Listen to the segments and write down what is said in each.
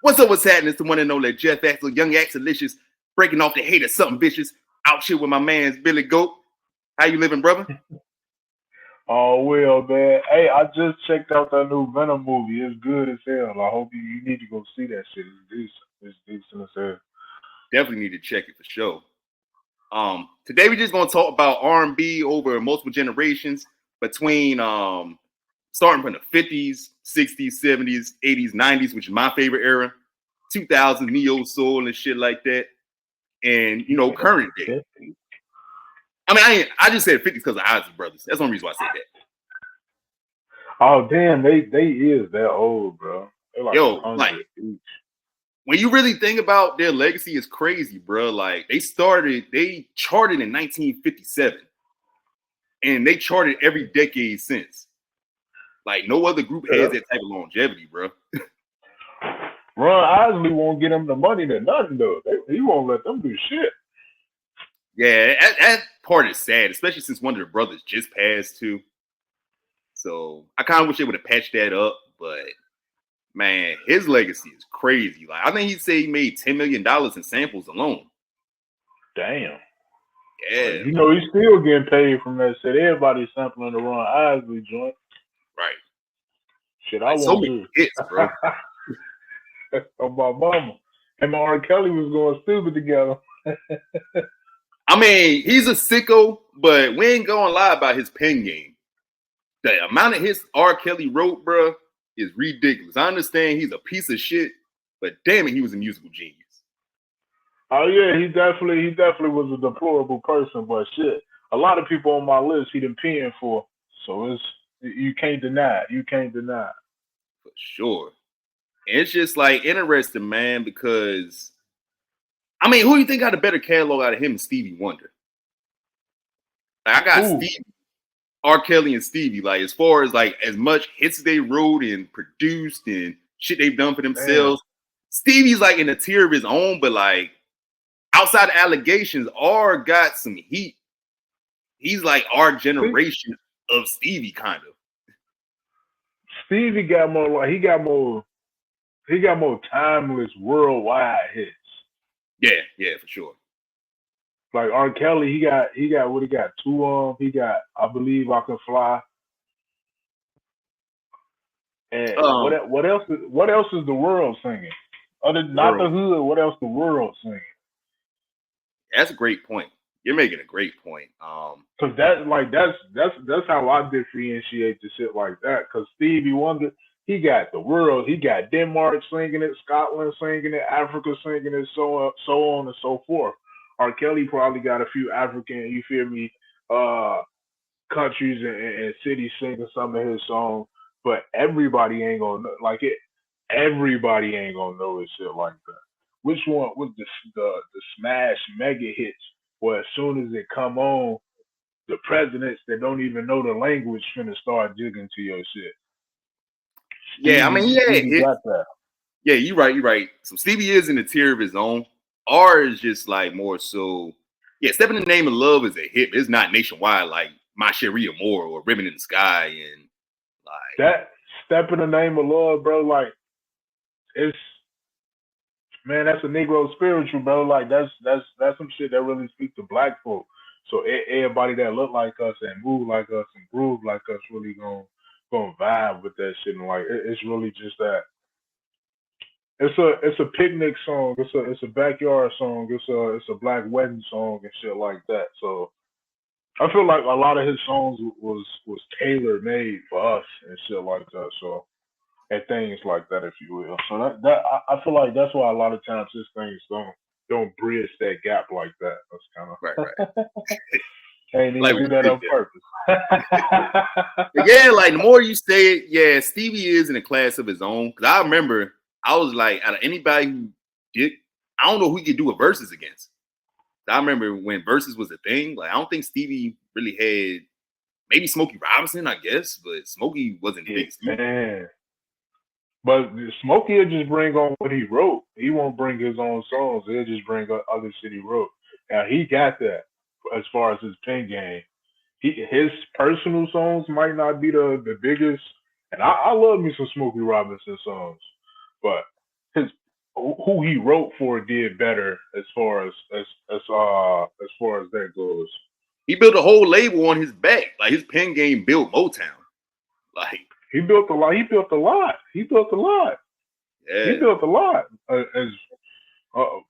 What's up? What's happening? It's the one and only Jeff Axel, Young Axelicious, breaking off the hate of something vicious. Out here with my man's Billy Goat. How you living, brother? Oh well, man. Hey, I just checked out that new Venom movie. It's good as hell. I hope you need to go see that shit. It's decent. It's decent as hell. Definitely need to check it for sure. Today we're just gonna talk about R&B over multiple generations between starting from the 50s, 60s, 70s, 80s, 90s, which is my favorite era, 2000s, neo soul and shit like that, and current day. I mean, I just said 50s because of Ozzy Brothers. That's one reason why I said that. Oh damn, they is that old, bro. They're like Yo, like 100 each. when you really think about their legacy, is crazy, bro. Like they charted in 1957, and they charted every decade since. Like no other group has Yeah. that type of longevity, bro. Ron Isley won't get them the money to nothing though. He won't let them do shit. Yeah, that part is sad, especially since one of the brothers just passed too. So I kind of wish they would have patched that up, but man, his legacy is crazy. Like I think he said he made $10 million in samples alone. Damn. Yeah, You know he's still getting paid from that shit. Everybody's sampling the Ron Isley joint. right. Shit, I Like so won't many do. hits, bro. On my mama. And R. Kelly was going stupid together. I mean, he's a sicko, but we ain't gonna lie about his pen game. The amount of hits R. Kelly wrote, bro, is ridiculous. I understand he's a piece of shit, but damn it, he was a musical genius. Oh yeah, he definitely was a deplorable person, but shit. A lot of people on my list he done peeing for. So it's you can't deny it. You can't deny it. For sure. And it's just like interesting, man, because I mean, who do you think got a better catalog out of him and Stevie Wonder? Like, I got Ooh, Stevie, R. Kelly, and Stevie. Like, as far as like as much hits they wrote and produced and shit they've done for damn. themselves, Stevie's like in a tier of his own, but like outside of allegations, R got some heat. He's like our See, generation of Stevie, kind of. Stevie got more like he got more timeless worldwide hits. Yeah, for sure. Like R. Kelly, he got what he got two he got I believe I can fly. And Um, what else is the world singing? Other not the World. hood, what else the world singing? That's a great point. You're making a great point. Cause that's how I differentiate the shit like that. Cause Stevie Wonder, he got the world, he got Denmark singing it, Scotland singing it, Africa singing it, so on and so forth. R. Kelly probably got a few African, you feel me, uh, countries and cities singing some of his songs, but everybody ain't gonna like it. Everybody ain't gonna know his shit like that. Which one was the smash mega hits? Where as soon as it come on, the presidents that don't even know the language finna start digging to your shit. yeah, I mean, yeah, Stevie got that. yeah, you're right. You're right. So Stevie is in a tier of his own. R is just like more so. Yeah, "Step in the Name of Love" is a hit. It's not nationwide like "My Sharia Moore" or "Ribbon in the Sky" and like. That step in the name of love, bro. Like it's man, that's a Negro spiritual, bro. Like that's some shit that really speaks to black folk. So everybody that look like us and move like us and groove like us really gonna vibe with that shit. And like it's really just that. It's a picnic song. It's a backyard song. It's a black wedding song and shit like that. So I feel like a lot of his songs was tailor made for us and shit like that. So and things like that, if you will. So I feel like that's why a lot of times his things don't bridge that gap like that. That's kind Right, of right. can't even Like do we that did on that. purpose. But yeah, like the more you say it, yeah, Stevie is in a class of his own. Cause I remember I was like, out of anybody who did, I don't know who he could do a verses against. I remember when verses was a thing. Like I don't think Stevie really had maybe Smokey Robinson, I guess, but Smokey wasn't the Yeah, biggest dude. man. But Smokey will just bring on what he wrote. He won't bring his own songs. He'll just bring up other shit he wrote. Now he got that as far as his pen game. His personal songs might not be the biggest, and I love me some Smokey Robinson songs, but his who he wrote for did better as far as that goes. He built a whole label on his back. Like his pen game built Motown. Like he built a lot. He built a lot. He built a lot. yeah. He built a lot. As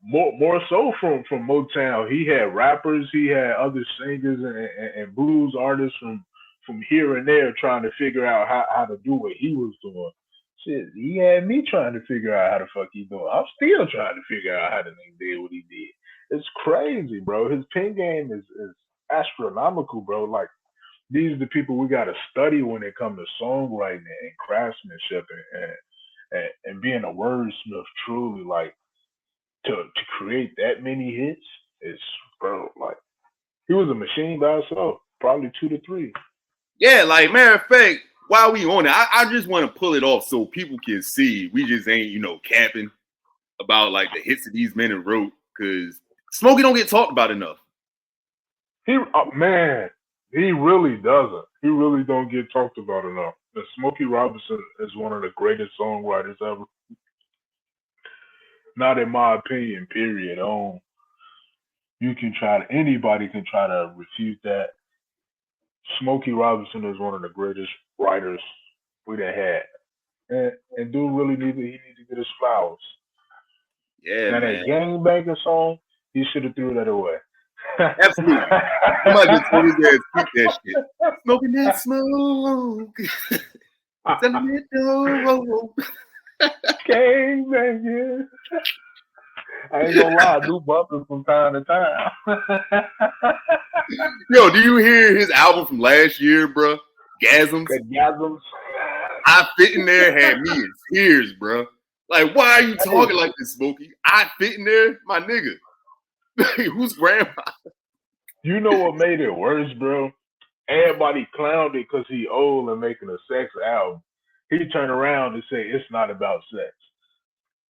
more so from Motown. He had rappers. He had other singers and blues artists from here and there trying to figure out how to do what he was doing. Shit, he had me trying to figure out how the fuck he doing. I'm still trying to figure out how the nigga did what he did. It's crazy, bro. His pen game is astronomical, bro. Like these are the people we gotta study when it comes to songwriting and craftsmanship and being a wordsmith truly. Like to create that many hits is, bro. Like he was a machine by himself. Probably 2 to 3. Yeah, like matter of fact, while we on it, I just want to pull it off so people can see we just ain't, capping about like the hits that these men have wrote, because Smokey don't get talked about enough. He really doesn't. He really don't get talked about enough. And Smokey Robinson is one of the greatest songwriters ever. Not in my opinion, period. Anybody can try to refute that. Smokey Robinson is one of the greatest writers we done had. And dude really needs to get his flowers. Yeah, now, man. That gangbanging song, he should have threw that away. Absolutely. Somebody just told his ass keep that shit. Smoking that smoke. Telling it no. Gangbanging. I ain't gonna lie, I do bump it from time to time. Yo, do you hear his album from last year, bro? Gasms. Gasms. I Fit in There had me in tears, bro. Like, why are you talking like this, Smokey? I Fit in There, my nigga. Who's grandma? You know what made it worse, bro? Everybody clowned it because he old and making a sex album. He turned around and say it's not about sex.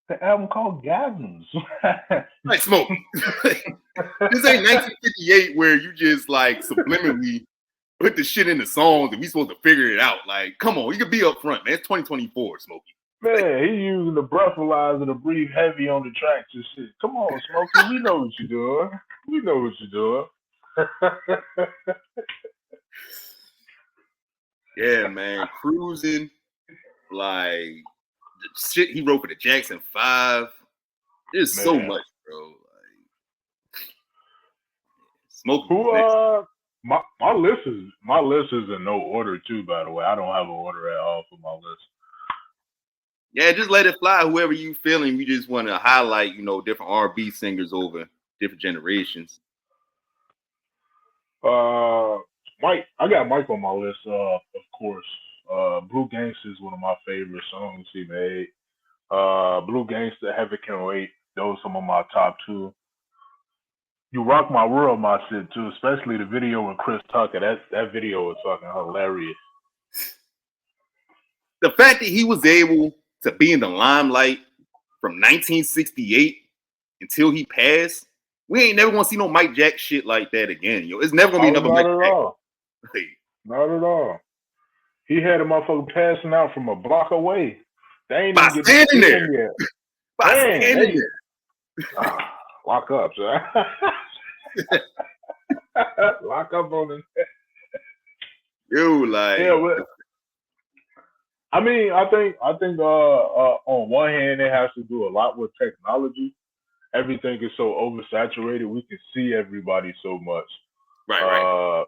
The album called Gasms. Like Smokey. This ain't 1958 where you just like subliminally put the shit in the songs and we supposed to figure it out. Like, come on, you can be up front, man. It's 2024, Smokey. Man, he using the breathalyzer to breathe heavy on the tracks and shit. Come on, Smokey, we know what you're doing. We know what you're doing. Yeah, man. Cruising, like the shit he wrote for the Jackson 5. There's so much, bro. Like Smokey. Who my list is in no order too, by the way. I don't have an order at all for my list. Yeah, just let it fly. Whoever you feeling, we just want to highlight, different R&B singers over different generations. Mike, I got Mike on my list, of course. Blue Gangsta is one of my favorite songs he made. Blue Gangsta, Heaven Can Wait. Those are some of my top 2. You Rock My World, my shit too, especially the video with Chris Tucker. That video was fucking hilarious. The fact that he was able to be in the limelight from 1968 until he passed, we ain't never gonna see no Mike Jack shit like that again, yo. It's never gonna be another Mike Jack. Hey. Not at all. He had a motherfucker passing out from a block away. They ain't by even standing there. Yet. By standing there. Lock up, sir. Lock up on it. Yo, like. Yeah, well, I mean, I think on one hand it has to do a lot with technology. Everything is so oversaturated. We can see everybody so much. Right.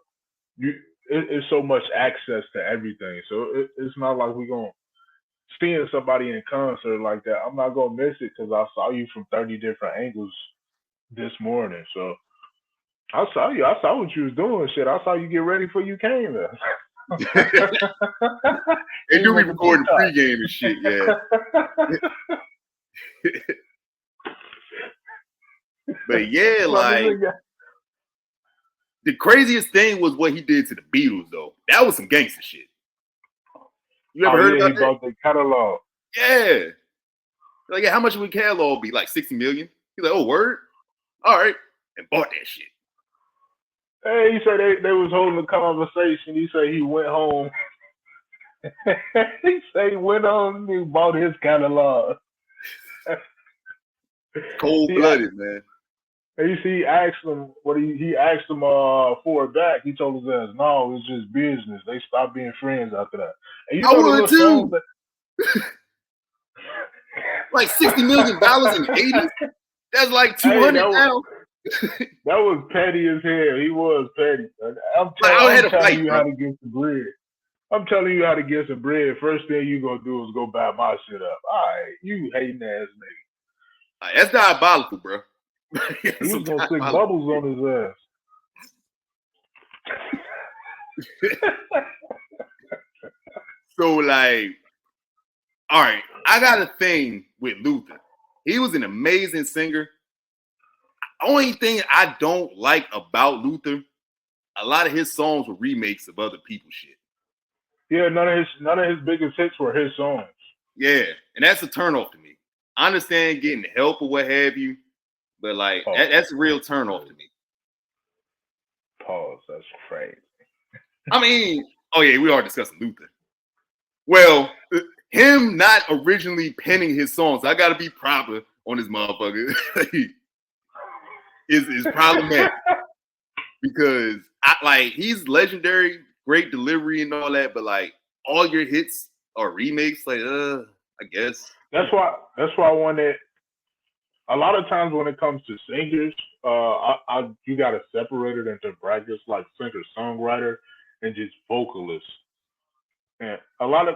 It's so much access to everything. So it's not like we're going seeing somebody in concert like that. I'm not gonna miss it because I saw you from 30 different angles this morning. So I saw you. I saw what you was doing. Shit, I saw you get ready before you came there. They do be recording pregame and shit, yeah. But yeah, like the craziest thing was what he did to the Beatles, though. That was some gangster shit. You ever heard about that? He bought the catalog. Yeah. Like, yeah, how much would catalog be? Like 60 million? He's like, oh, word? All right. And bought that shit. Hey, he said they was holding a conversation. He said he went home. He said he went home and he bought his catalog. Cold-blooded, man. And you see, he asked him he asked him for it back. He told his ass, "No, it's just business. They stopped being friends after that." And you I know the would little songs too. that Like $60 million in the 80s. That's like hey, 200 now. that was petty as hell. He was petty. Like I had I'm a telling fight, you bro. how to get some bread. I'm telling you how to get some bread. First thing you gonna do is go buy my shit up. All right, you hating ass nigga. Like, that's diabolical, bro. He Some was gonna stick diabolical bubbles shit. on his ass. So like, all right, I got a thing with Luther. He was an amazing singer. Only thing I don't like about Luther, a lot of his songs were remakes of other people's shit. Yeah, none of his biggest hits were his songs. Yeah, and that's a turnoff to me. I understand getting help or what have you, but like that's a real turnoff to me. Pause. That's crazy. I mean, oh yeah, we are discussing Luther. Well, him not originally penning his songs, I gotta be proper on this motherfucker. is problematic because he's legendary, great delivery and all that, but like all your hits are remakes. Like, I guess that's why I wanted. A lot of times when it comes to singers, you gotta separate it into brackets like singer songwriter and just vocalist. And a lot of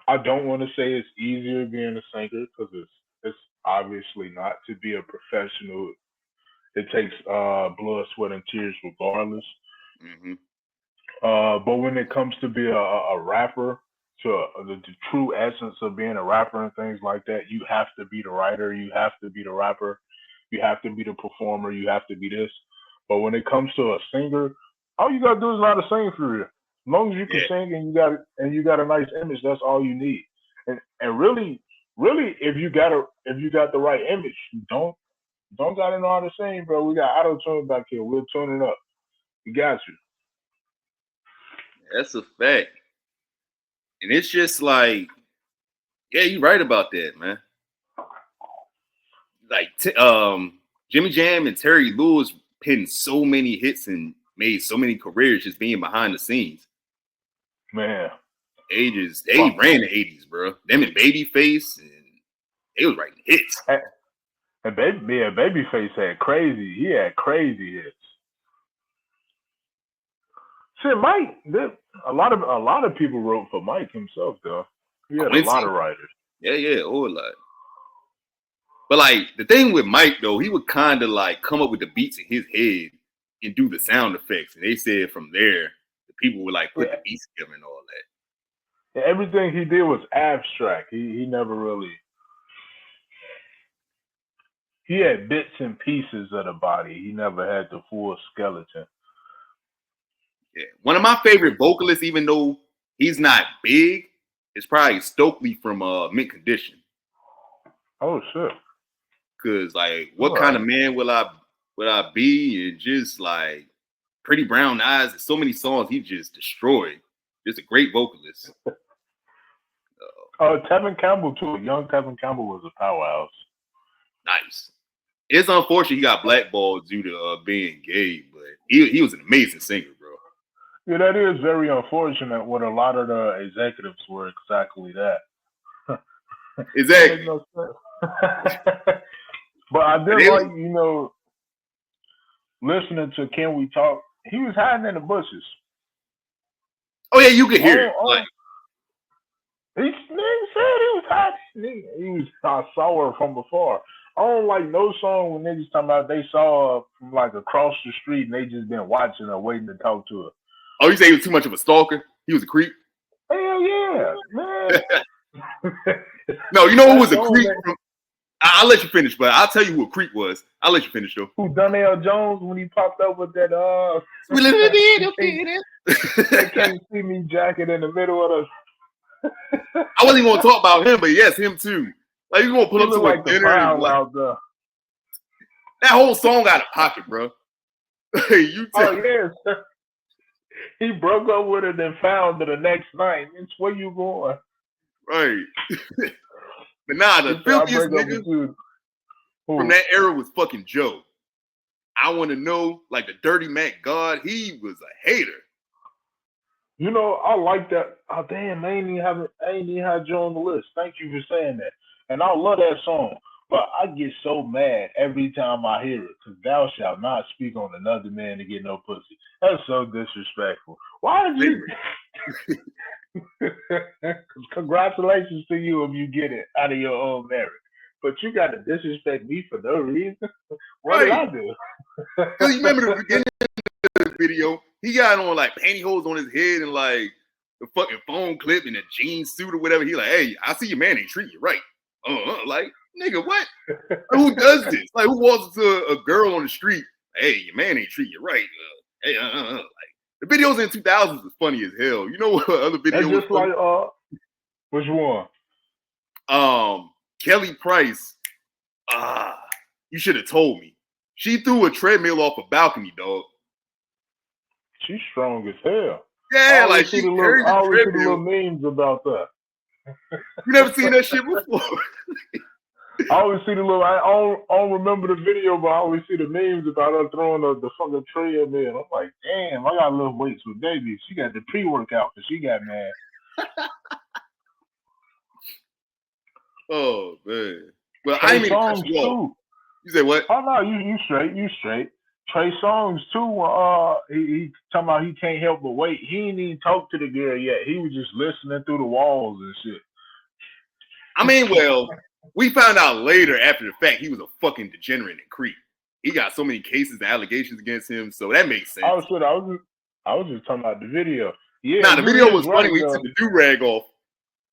I don't want to say it's easier being a singer because it's obviously not. To be a professional, it takes blood, sweat, and tears regardless. Mm-hmm. But when it comes to be a rapper, to the true essence of being a rapper and things like that, you have to be the writer, you have to be the rapper, you have to be the performer, you have to be this. But when it comes to a singer, all you gotta do is know how to sing for real. As long as you can Yeah, sing and you got a nice image, that's all you need. And really, if you got the right image, you don't gotta know how to sing, bro. We got auto tune back here. We'll tune it up. We got you. that's a fact. And it's just like, yeah, you're right about that, man. Like Jimmy Jam and Terry Lewis pinned so many hits and made so many careers just being behind the scenes. Man. They ran the 80s, bro. Them and Babyface, and they was writing hits. And Babyface had crazy. He had crazy hits. Shit, Mike. A lot of people wrote for Mike himself, though. He had a lot of writers. Yeah, a whole lot. But like the thing with Mike though, he would kind of like come up with the beats in his head and do the sound effects, and they said from there the people would like put the beats together and all that. Yeah, everything he did was abstract. He never really. He had bits and pieces of the body. He never had the full skeleton. Yeah, one of my favorite vocalists, even though he's not big, is probably Stokely from Mint Condition. Oh shit! Cause like, what kind of man will I be? And just like Pretty Brown Eyes, and so many songs he just destroyed. Just a great vocalist. Tevin Campbell too. Young Tevin Campbell was a powerhouse. Nice. It's unfortunate he got blackballed due to being gay, but he was an amazing singer, bro. Yeah, that is very unfortunate. When a lot of the executives were exactly that. Exactly. No but I did like, listening to Can We Talk. He was hiding in the bushes. Oh yeah, you could hear it. Like he said he was hiding. I saw her from afar. I don't like no song when niggas talking about they saw her from like across the street and they just been watching her, waiting to talk to her. Oh, you say he was too much of a stalker? He was a creep? Hell yeah, man. No, you know who was a creep? I'll let you finish, but I'll tell you who a creep was. I'll let you finish though. Who, Donnell Jones, when he popped up with that they can't see me jacket in the middle of the I wasn't even gonna talk about him, but yes, him too. Like you gonna pull up to like a dinner and out there. That whole song out of pocket, bro. You tell yes. He broke up with her and found her the next night. It's where you going? Right. But nah, the I filthiest break up with nigga you. from that era was fucking Joe. I want to know, like the Dirty Mac God, he was a hater. You know, I like that. Oh damn, I ain't even had Joe on the list. Thank you for saying that. And I love that song. But I get so mad every time I hear it, because thou shalt not speak on another man to get no pussy. That's so disrespectful. Why did you? Congratulations to you if you get it out of your own merit. But you got to disrespect me for no reason. What did I do? Because you remember the beginning of the video, he got on like pantyhose on his head and like the fucking phone clip and a jean suit or whatever. He like, hey, I see your man ain't treat you right. Like, nigga, what? Who does this? Like, who walks up to a girl on the street? Hey, your man ain't treat you right. Like, the videos in 2000s was funny as hell. You know what other video That's was just funny? like which one? Kelly Price. You should have told me. She threw a treadmill off a balcony, dog. She's strong as hell. Yeah, like she carried I the always see the little treadmill. memes about that. You never seen that shit before? I always see the little. I don't remember the video, but I always see the memes about her throwing the fucking treadmill. I'm like, damn, I got to lift weights with baby. She got the pre-workout because she got mad. Oh man. Well, Trey I ain't mean to cut Songz you off. too. You said what? Oh no, you straight. Trey Songz too. He talking about he can't help but wait. He ain't even talk to the girl yet. He was just listening through the walls and shit. I mean, well, we found out later after the fact he was a fucking degenerate and creep. He got so many cases and allegations against him, so that makes sense. I was just talking about the video. Yeah, nah, the video was funny right, when he took the do-rag off.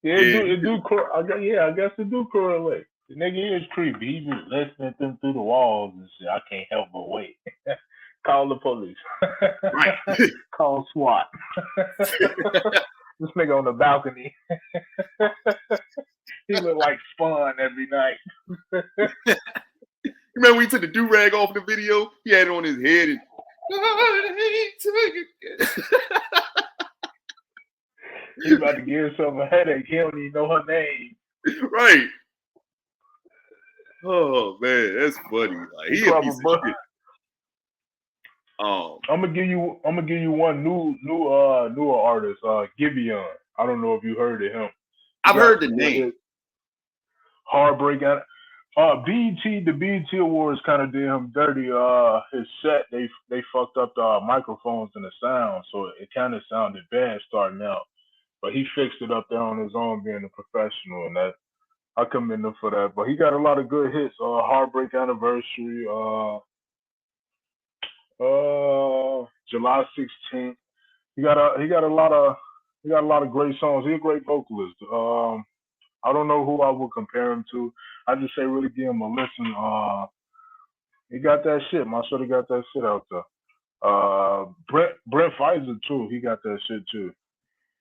Yeah, I guess it do correlate. The nigga is creepy. He just listening through the walls and shit. I can't help but wait. Call the police. Right. Call SWAT. This nigga on the balcony. He look like Spawn every night. Remember when he took the do-rag off in the video? He had it on his head and He about to give himself a headache. He don't even know her name. Right. Oh man, that's funny. Like he a piece of shit. I'm gonna give you one newer artist, Giveon. I don't know if you heard of him. I've heard the name. Heartbreak. The BET Awards kind of did him dirty. His set, they fucked up the microphones and the sound, so it kind of sounded bad starting out. But he fixed it up there on his own, being a professional, and that I commend him for that. But he got a lot of good hits. Heartbreak Anniversary. July 16th. He got a lot of great songs. He's a great vocalist. I don't know who I would compare him to. I just say really give him a listen. He got that shit. My shorty got that shit out there. Brent Pfizer too. He got that shit too.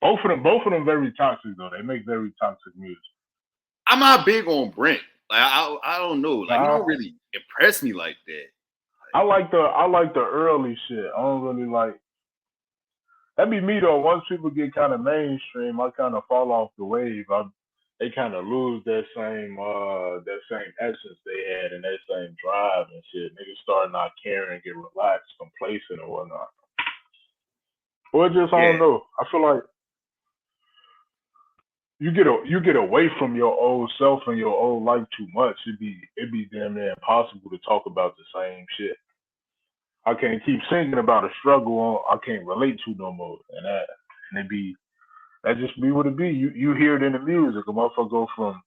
Both of them very toxic though. They make very toxic music. I'm not big on Brent. Like I don't know. Like he don't really impress me like that. I like the early shit. I don't really like. That'd be me though. Once people get kind of mainstream, I kind of fall off the wave. They kind of lose that same essence they had and that same drive and shit. Niggas start not caring, get relaxed, complacent or whatnot. Or just I don't know. I feel like you get away from your old self and your old life too much. It'd be damn near impossible to talk about the same shit. I can't keep singing about a struggle I can't relate to no more, and that just be what it be. You hear it in the music. A motherfucker go from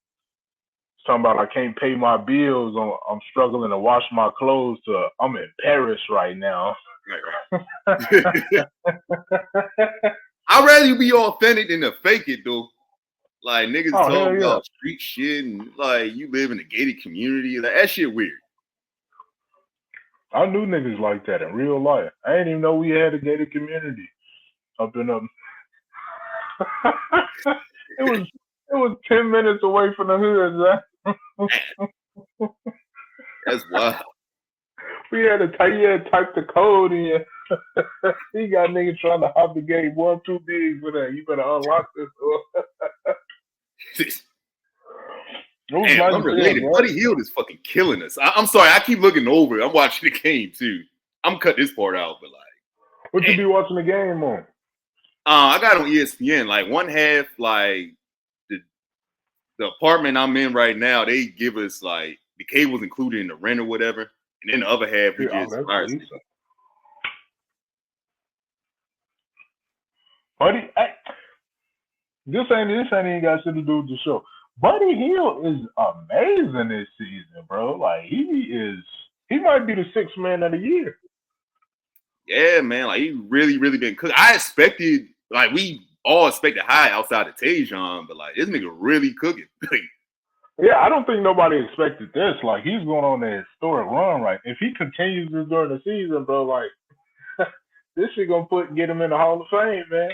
talking about I can't pay my bills, I'm struggling to wash my clothes to I'm in Paris right now. Right. I'd rather you be authentic than to fake it though. Like niggas talking about street shit and like you live in a gated community. Like that shit weird. I knew niggas like that in real life. I didn't even know we had a gated community up in It was 10 minutes away from the hood, man. That's wild. We had to type the code in. He got niggas trying to hop the gate. One too big for that. You better unlock this door. It was Damn, nice unrelated. bro. Buddy Hield is fucking killing us. I'm sorry, I keep looking over. I'm watching the game too. I'm cutting this part out, but like, What you be watching the game on? I got it on ESPN. Like one half, like the apartment I'm in right now, they give us like the cable's included in the rent or whatever, and then the other half we just fire stick. Buddy, this ain't even got shit to do with the show. Buddy Hield is amazing this season, bro. Like he might be the sixth man of the year. Yeah, man. Like he really, really been cooking. I expected, like we all expected high outside of Tajon, but like this nigga really cooking. Yeah, I don't think nobody expected this. Like he's going on a historic run, right? If he continues this during the season, bro, like this shit gonna get him in the Hall of Fame, man.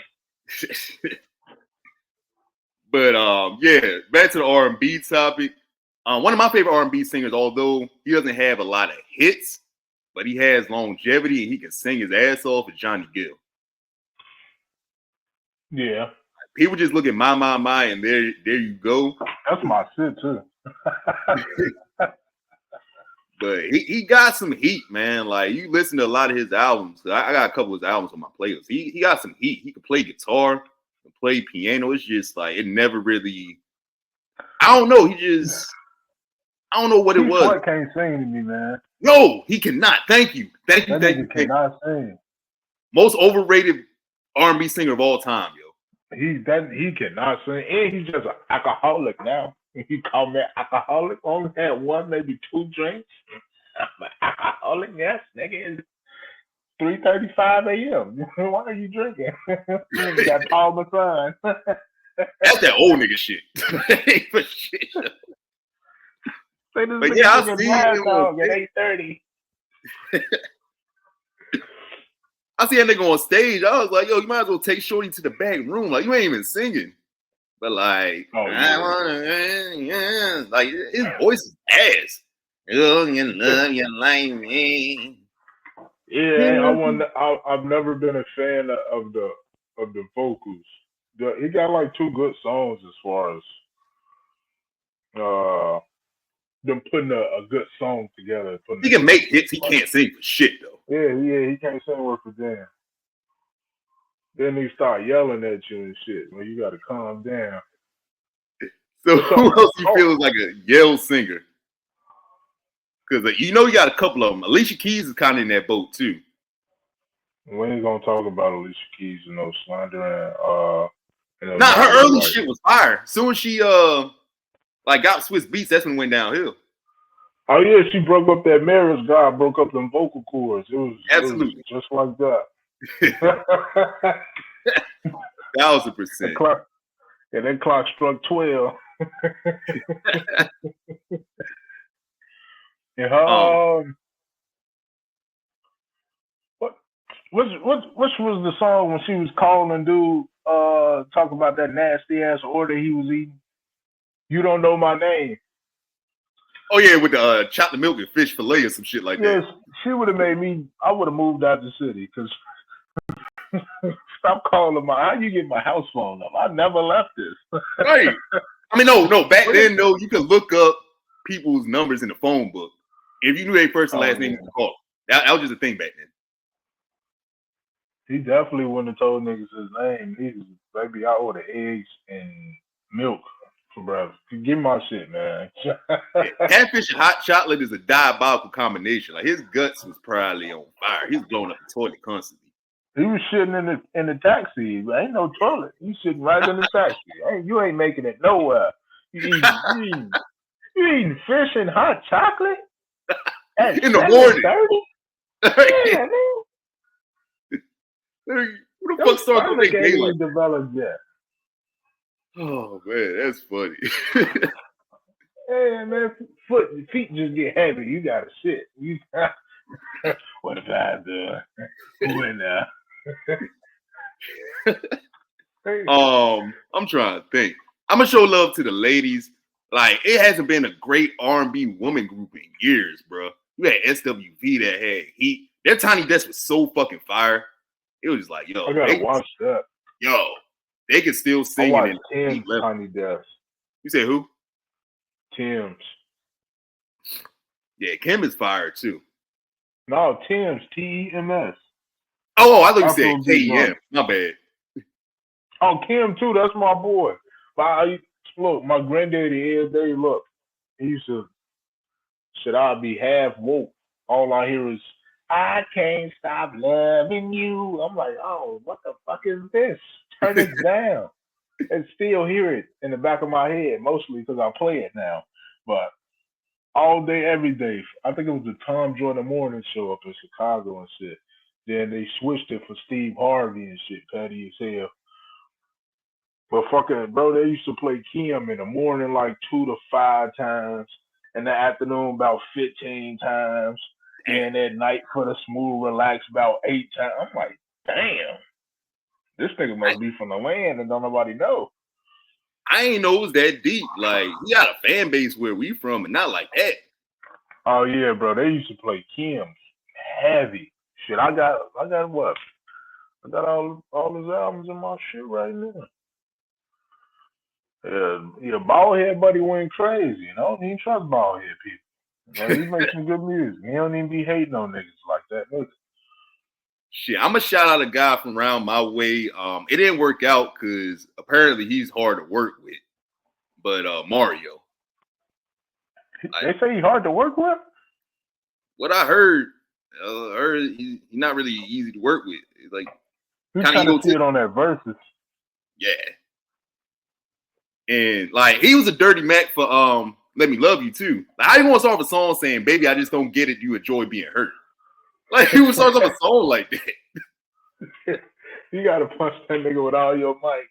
But yeah, back to the R&B topic. One of my favorite R&B singers, although he doesn't have a lot of hits, but he has longevity and he can sing his ass off, is Johnny Gill. Yeah. People just look at my, and there you go. That's my shit too. But he got some heat, man. Like you listen to a lot of his albums. I got a couple of his albums on my playlist. He got some heat. He can play guitar, can play piano. It's just like it never really. I don't know. I don't know what it was. He can't sing to me, man. No, he cannot. Thank you. Thank you. Cannot sing. Most overrated R&B singer of all time, yo. He cannot sing, and he's just an alcoholic now. He called me alcoholic. Only had one, maybe two drinks. I'm an alcoholic, yes, nigga. It's 3:35 a.m. Why are you drinking? You got Paul McClure. That's that old nigga shit. For shit. But yeah, I see him at 8:30. I see that nigga on stage. I was like, yo, you might as well take Shorty to the back room. Like, you ain't even singing. But like, like his voice is ass. Oh, you love you like me. Yeah, I've never been a fan of the vocals. He got like two good songs as far as them putting a good song together. He can make hits. He can't sing for shit though. Yeah, he can't sing worth a damn. Then he start yelling at you and shit. Well, you got to calm down. So who else you feel is like a yell singer? Because you know you got a couple of them. Alicia Keys is kind of in that boat too. We ain't gonna talk about Alicia Keys and no slandering. Nah, her early shit was fire. Soon as she like got Swiss Beats, that's when it went downhill. Oh yeah, she broke up that marriage. God broke up them vocal cords. It was absolutely just like that. 1000%. And that clock struck 12. And which was the song when she was calling dude talk about that nasty ass order he was eating? You don't know my name. Oh yeah, with the chocolate milk and fish fillet or some shit like that. Yes, she would have made me. I would have moved out the city because stop calling how you get my house phone number? I never left this. Right. I mean, no. Back then, though, you could look up people's numbers in the phone book. If you knew their first and last name, you could call. That was just a thing back then. He definitely wouldn't have told niggas his name. He was, baby, I order eggs and milk for breakfast. Give me my shit, man. Catfish and hot chocolate is a diabolical combination. Like his guts was probably on fire. He was blowing up the toilet constantly. He was shitting in the taxi. But ain't no toilet. He's sitting right in the taxi. Hey, you ain't making it nowhere. You eating fish and hot chocolate at in the morning. Yeah, man. Who the fuck started to make daylight? Developed yet? Oh man, that's funny. Hey man, feet just get heavy. You gotta shit. What if I do? Who in there? I'm trying to think. I'm gonna show love to the ladies. Like it hasn't been a great R&B woman group in years, bro. You had SWV that had heat. Their Tiny Desk was so fucking fire. It was just like, yo, I gotta watch that. Yo, they can still sing. I watched Tiny Desk. You said who? Tim's. Yeah, Kim is fire too. No, Tim's, Tems. Oh, I thought you said Afro Big KM. Mama. My bad. Oh, Kim too. That's my boy. But look, my granddaddy every day. Look, he used to. Should I be half woke? All I hear is, "I can't stop loving you." I'm like, oh, what the fuck is this? Turn it down. And still hear it in the back of my head, mostly because I play it now. But all day, every day. I think it was the Tom Jordan Morning Show up in Chicago and shit. Then they switched it for Steve Harvey and shit, petty as hell. But fucking, bro, they used to play Kim in the morning like 2 to 5 times, in the afternoon about 15 times, and at night for the smooth relax about 8 times. I'm like, damn, this nigga must be from the land and don't nobody know. I ain't know it was that deep. Like, we got a fan base where we from, and not like that. Oh yeah, bro, they used to play Kim heavy. Shit, I got what? I got all his albums in my shit right now. Yeah, bald head buddy went crazy. You know, he ain't trust bald head people. Like, he makes some good music. He don't even be hating on niggas like that. Nigga. Shit, I'm gonna shout out a guy from around my way. It didn't work out because apparently he's hard to work with. But Mario, they say he's hard to work with. What I heard he's not really easy to work with. It's like he's kind of see it on that Versus. Yeah, and like he was a dirty Mac for "Let Me Love You Too." Like, how you want to start off a song saying, "Baby, I just don't get it. You enjoy being hurt." Like, he would start off a song like that. You gotta punch that nigga with all your might.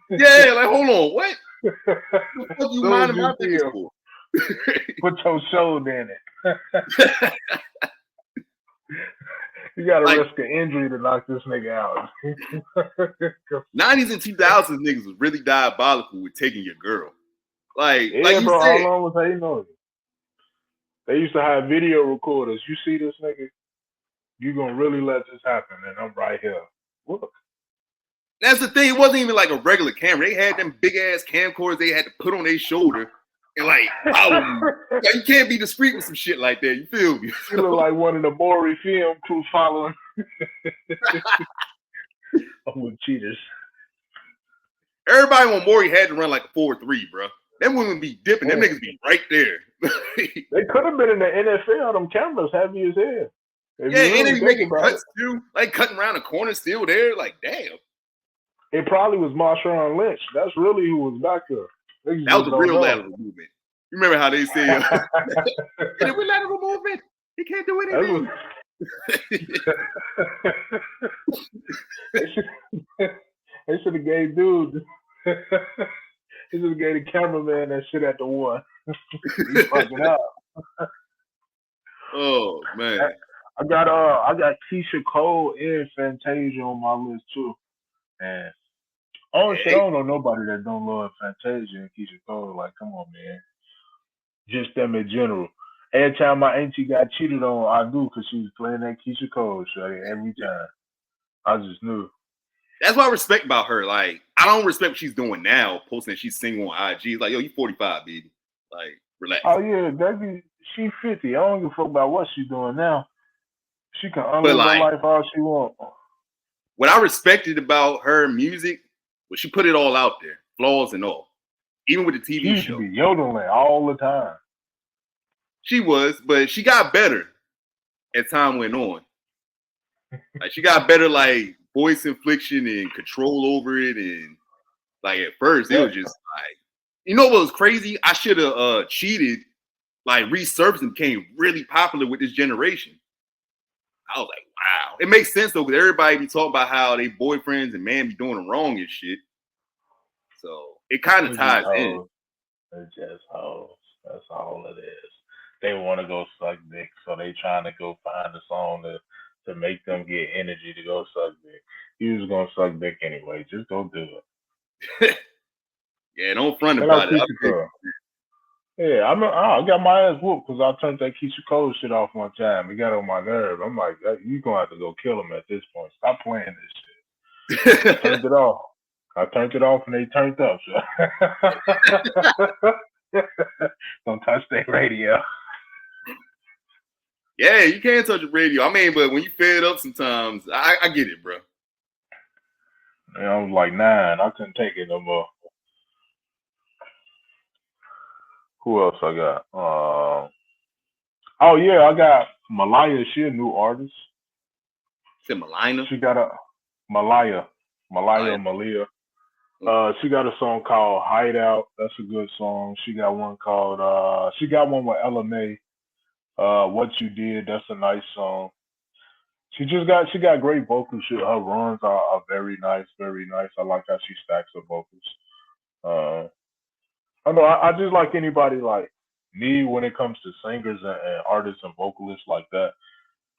Yeah, like, hold on, what? What the fuck you minding my things for? Put your shoulder in it. You gotta risk an injury to knock this nigga out. 90s and 2000s niggas was really diabolical with taking your girl. Like, yeah, like you bro, said, how long was hating on you? They used to have video recorders. You see this nigga? You gonna really let this happen? And I'm right here. Look. That's the thing. It wasn't even like a regular camera. They had them big ass camcorders they had to put on their shoulder and like follow you. Like, you can't be discreet with some shit like that. You feel me? You look like one of the Maury film crew following. With cheaters. Everybody on Maury had to run like a 4.3, bro. Them women be dipping. Them niggas be right there. They could have been in the NFL. Them cameras heavy as hell. Yeah, and they be making cuts too. Like cutting around the corner still there. Like, damn. It probably was Marshawn Lynch. That's really who was back there. That was a real lateral movement. You remember how they say, it was lateral movement. He can't do anything. They should have gave dude. They should have gave the cameraman that shit at the one. He fucking up. Oh man. I got Keisha Cole and Fantasia on my list too. And honestly, I don't know nobody that don't love Fantasia and Keisha Cole. Like, come on, man. Just them in general. Every time my auntie got cheated on, I knew because she was playing that Keisha Cole show every time. I just knew. That's what I respect about her. Like, I don't respect what she's doing now, posting that she's single on IG. It's like, yo, you 45, baby. Like, relax. Oh yeah, baby, she 50. I don't give a fuck about what she's doing now. She can live her life all she wants. What I respected about her music was she put it all out there, flaws and all. Even with the TV show. She used to be yodeling all the time. She was, but she got better as time went on. Like, she got better, like, voice inflection and control over it. And, like, at first, it was just, like, you know what was crazy? I should have cheated, like, resurfaced and became really popular with this generation. I was like, wow. It makes sense, though, because everybody be talking about how they boyfriends and man be doing them wrong and shit. So it kind of ties in. It's just hoes. That's all it is. They want to go suck dick, so they trying to go find a song to make them get energy to go suck dick. You was gonna suck dick anyway. Just go do it. Yeah, don't front about it. Yeah, I got my ass whooped because I turned that Keisha Cole shit off one time. It got on my nerve. I'm like, you gonna have to go kill him at this point. Stop playing this shit. I turned it off. I turned it off and they turned up. So. Don't touch that radio. Yeah, you can't touch the radio. I mean, but when you fed up sometimes, I get it, bro. And I was like 9. I couldn't take it no more. Who else I got? Oh yeah, I got Malaya. She a new artist. Said Melina. She got a Malaya, Oh, Malia. yeah. She got a song called Hideout. That's a good song. She got one called she got one with LMA. What You Did. That's a nice song. She got great vocals. Her runs are very nice, very nice. I like how she stacks her vocals. Uh, I know I just like anybody like me when it comes to singers and artists and vocalists like that.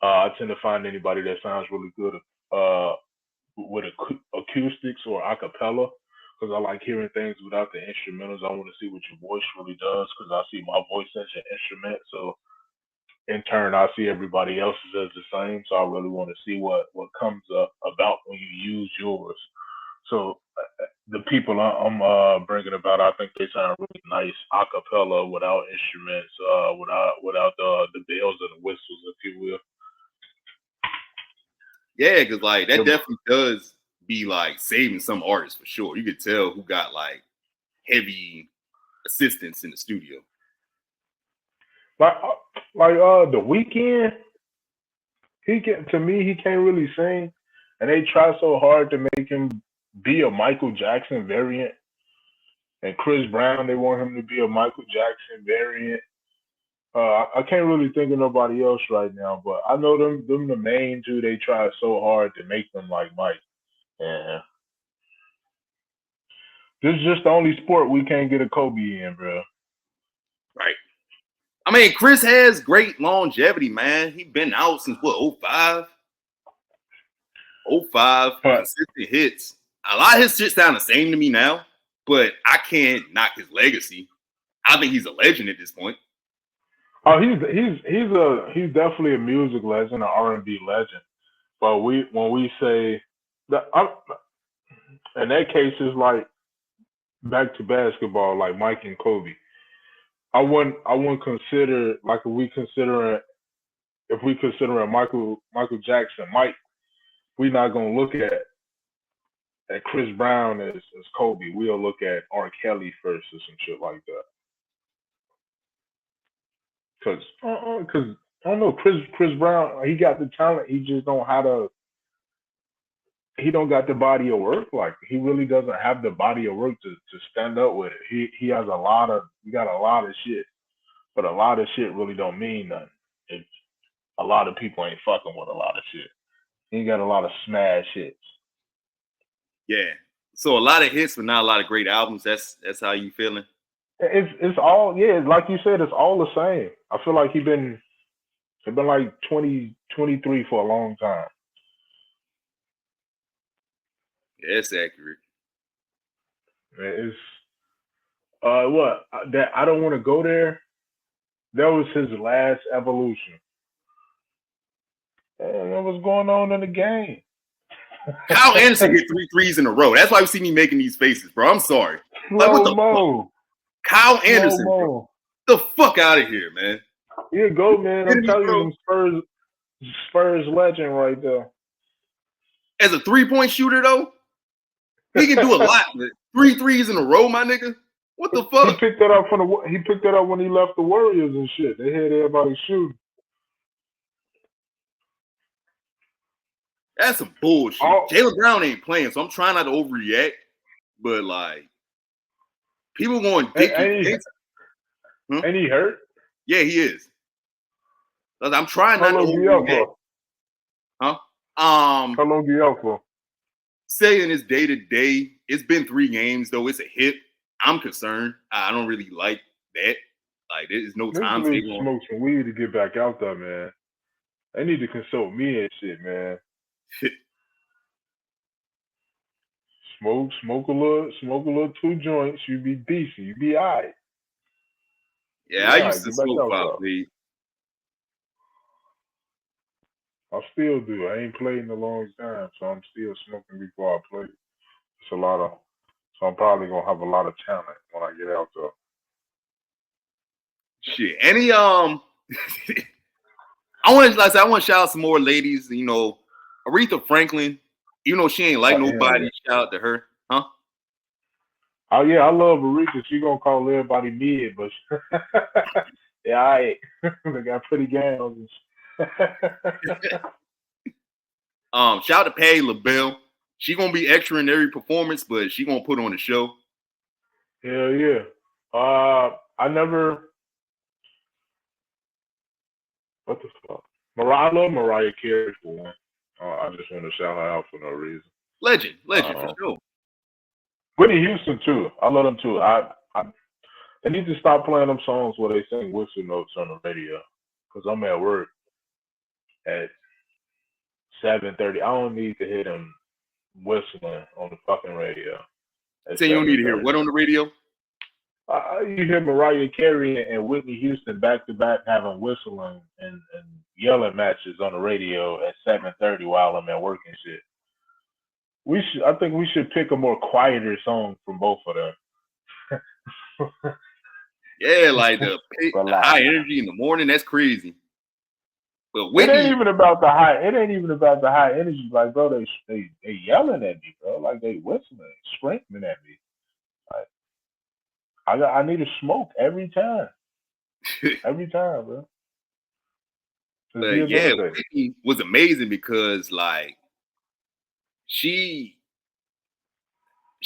I tend to find anybody that sounds really good uh, with acoustics or a cappella because I like hearing things without the instrumentals. I want to see what your voice really does because I see my voice as an instrument. So in turn, I see everybody else's as the same. So I really want to see what comes up about when you use yours. So the people I'm bringing about, I think they sound really nice a cappella without instruments, without the bells and the whistles, if you will. Yeah, because like that Yeah, definitely does be like saving some artists for sure. You could tell who got like heavy assistance in the studio. like the weekend, he can to me he can't really sing, and they try so hard to make him be a Michael Jackson variant. And Chris Brown, they want him to be a Michael Jackson variant. I can't really think of nobody else right now, but I know them the main two. They try so hard to make them like Mike. And this is just the only sport we can't get a Kobe in, bro. Right. I mean, Chris has great longevity, man. He been out since what, 05? 05, But consistent hits. A lot of his shit sound the same to me now, but I can't knock his legacy. I think he's a legend at this point. oh, he's definitely a music legend, an R&B legend. But when we say that, in that case, it's like back to basketball, like Mike and Kobe. I wouldn't consider like if we consider a Michael Jackson Mike, we're not gonna look at Chris Brown as Kobe. We'll look at R. Kelly first or some shit like that. Cause I don't know Chris Brown. He got the talent. He just don't how to. He don't got the body of work. Like he really doesn't have the body of work to stand up with it. He has he got a lot of shit, but a lot of shit really don't mean nothing. It, a lot of people ain't fucking with a lot of shit. He got a lot of smash hits. Yeah. So a lot of hits, but not a lot of great albums. That's how you feeling? It's all yeah, like you said, it's all the same. I feel like he been like 2023 for a long time. Yeah, that's accurate. It's what that I don't want to go there. That was his last evolution. And what's going on in the game? Kyle Anderson hit 3 threes in a row. That's why you see me making these faces, bro. I'm sorry. Like, what Slow the fuck? mo, Kyle slow Anderson, bro. mo. The fuck out of here, man. Here you go, man. I'm Kidding me, telling you, bro? them Spurs legend right there. As a 3-point shooter, though, he can do a lot. But 3 threes in a row, my nigga. What the He fuck? picked that up he picked that up when he left the Warriors and shit. They had everybody shooting. That's some bullshit. Oh, Jaylen Brown ain't playing, so I'm trying not to overreact. But like, people going dick you. Huh? ain't he hurt? Yeah, he is. I'm trying How not to long he out overreact. for? Huh? How long he out for? Saying it's day to day. It's been 3 games though. It's a hit. I'm concerned. I don't really like that. Like there's no Niggas need timetable to on. smoke some weed to get back out there, man. They need to consult me and shit, man. Smoke a little 2 joints. You be decent. You be alright. Yeah, I Yeah, used to get back smoke out five there. weed. I still do. I ain't played in a long time, so I'm still smoking before I play. It's a lot of, so I'm probably gonna have a lot of talent when I get out there. Shit. Any I want to shout out some more ladies. You know, Aretha Franklin. Even though she ain't like nobody, shout out to her, huh? Oh yeah, I love Aretha. She gonna call everybody mid, but yeah, I they got pretty gowns. Shout out to Patti LaBelle. She gonna be extra in every performance, but she gonna put on the show. Hell yeah. I never. What the fuck? I love Mariah Carey for one. I just want to shout her out for no reason. Legend for sure. Whitney Houston too. I love them too. They need to stop playing them songs where they sing whistle notes on the radio. Cause I'm at work at 7:30. I don't need to hear them whistling on the fucking radio. Say you don't need to hear what on the radio? You hear Mariah Carey and Whitney Houston back to back having whistling and yelling matches on the radio at 7:30 while I'm at work and shit. I think we should pick a more quieter song from both of them. Yeah, like the high energy in the morning. That's crazy. But Whitney, it ain't even about the high energy. Like, bro, they yelling at me, bro. Like they whistling, screaming at me. Like, I need to smoke every time. Every time, bro. But yeah, Whitney was amazing because like she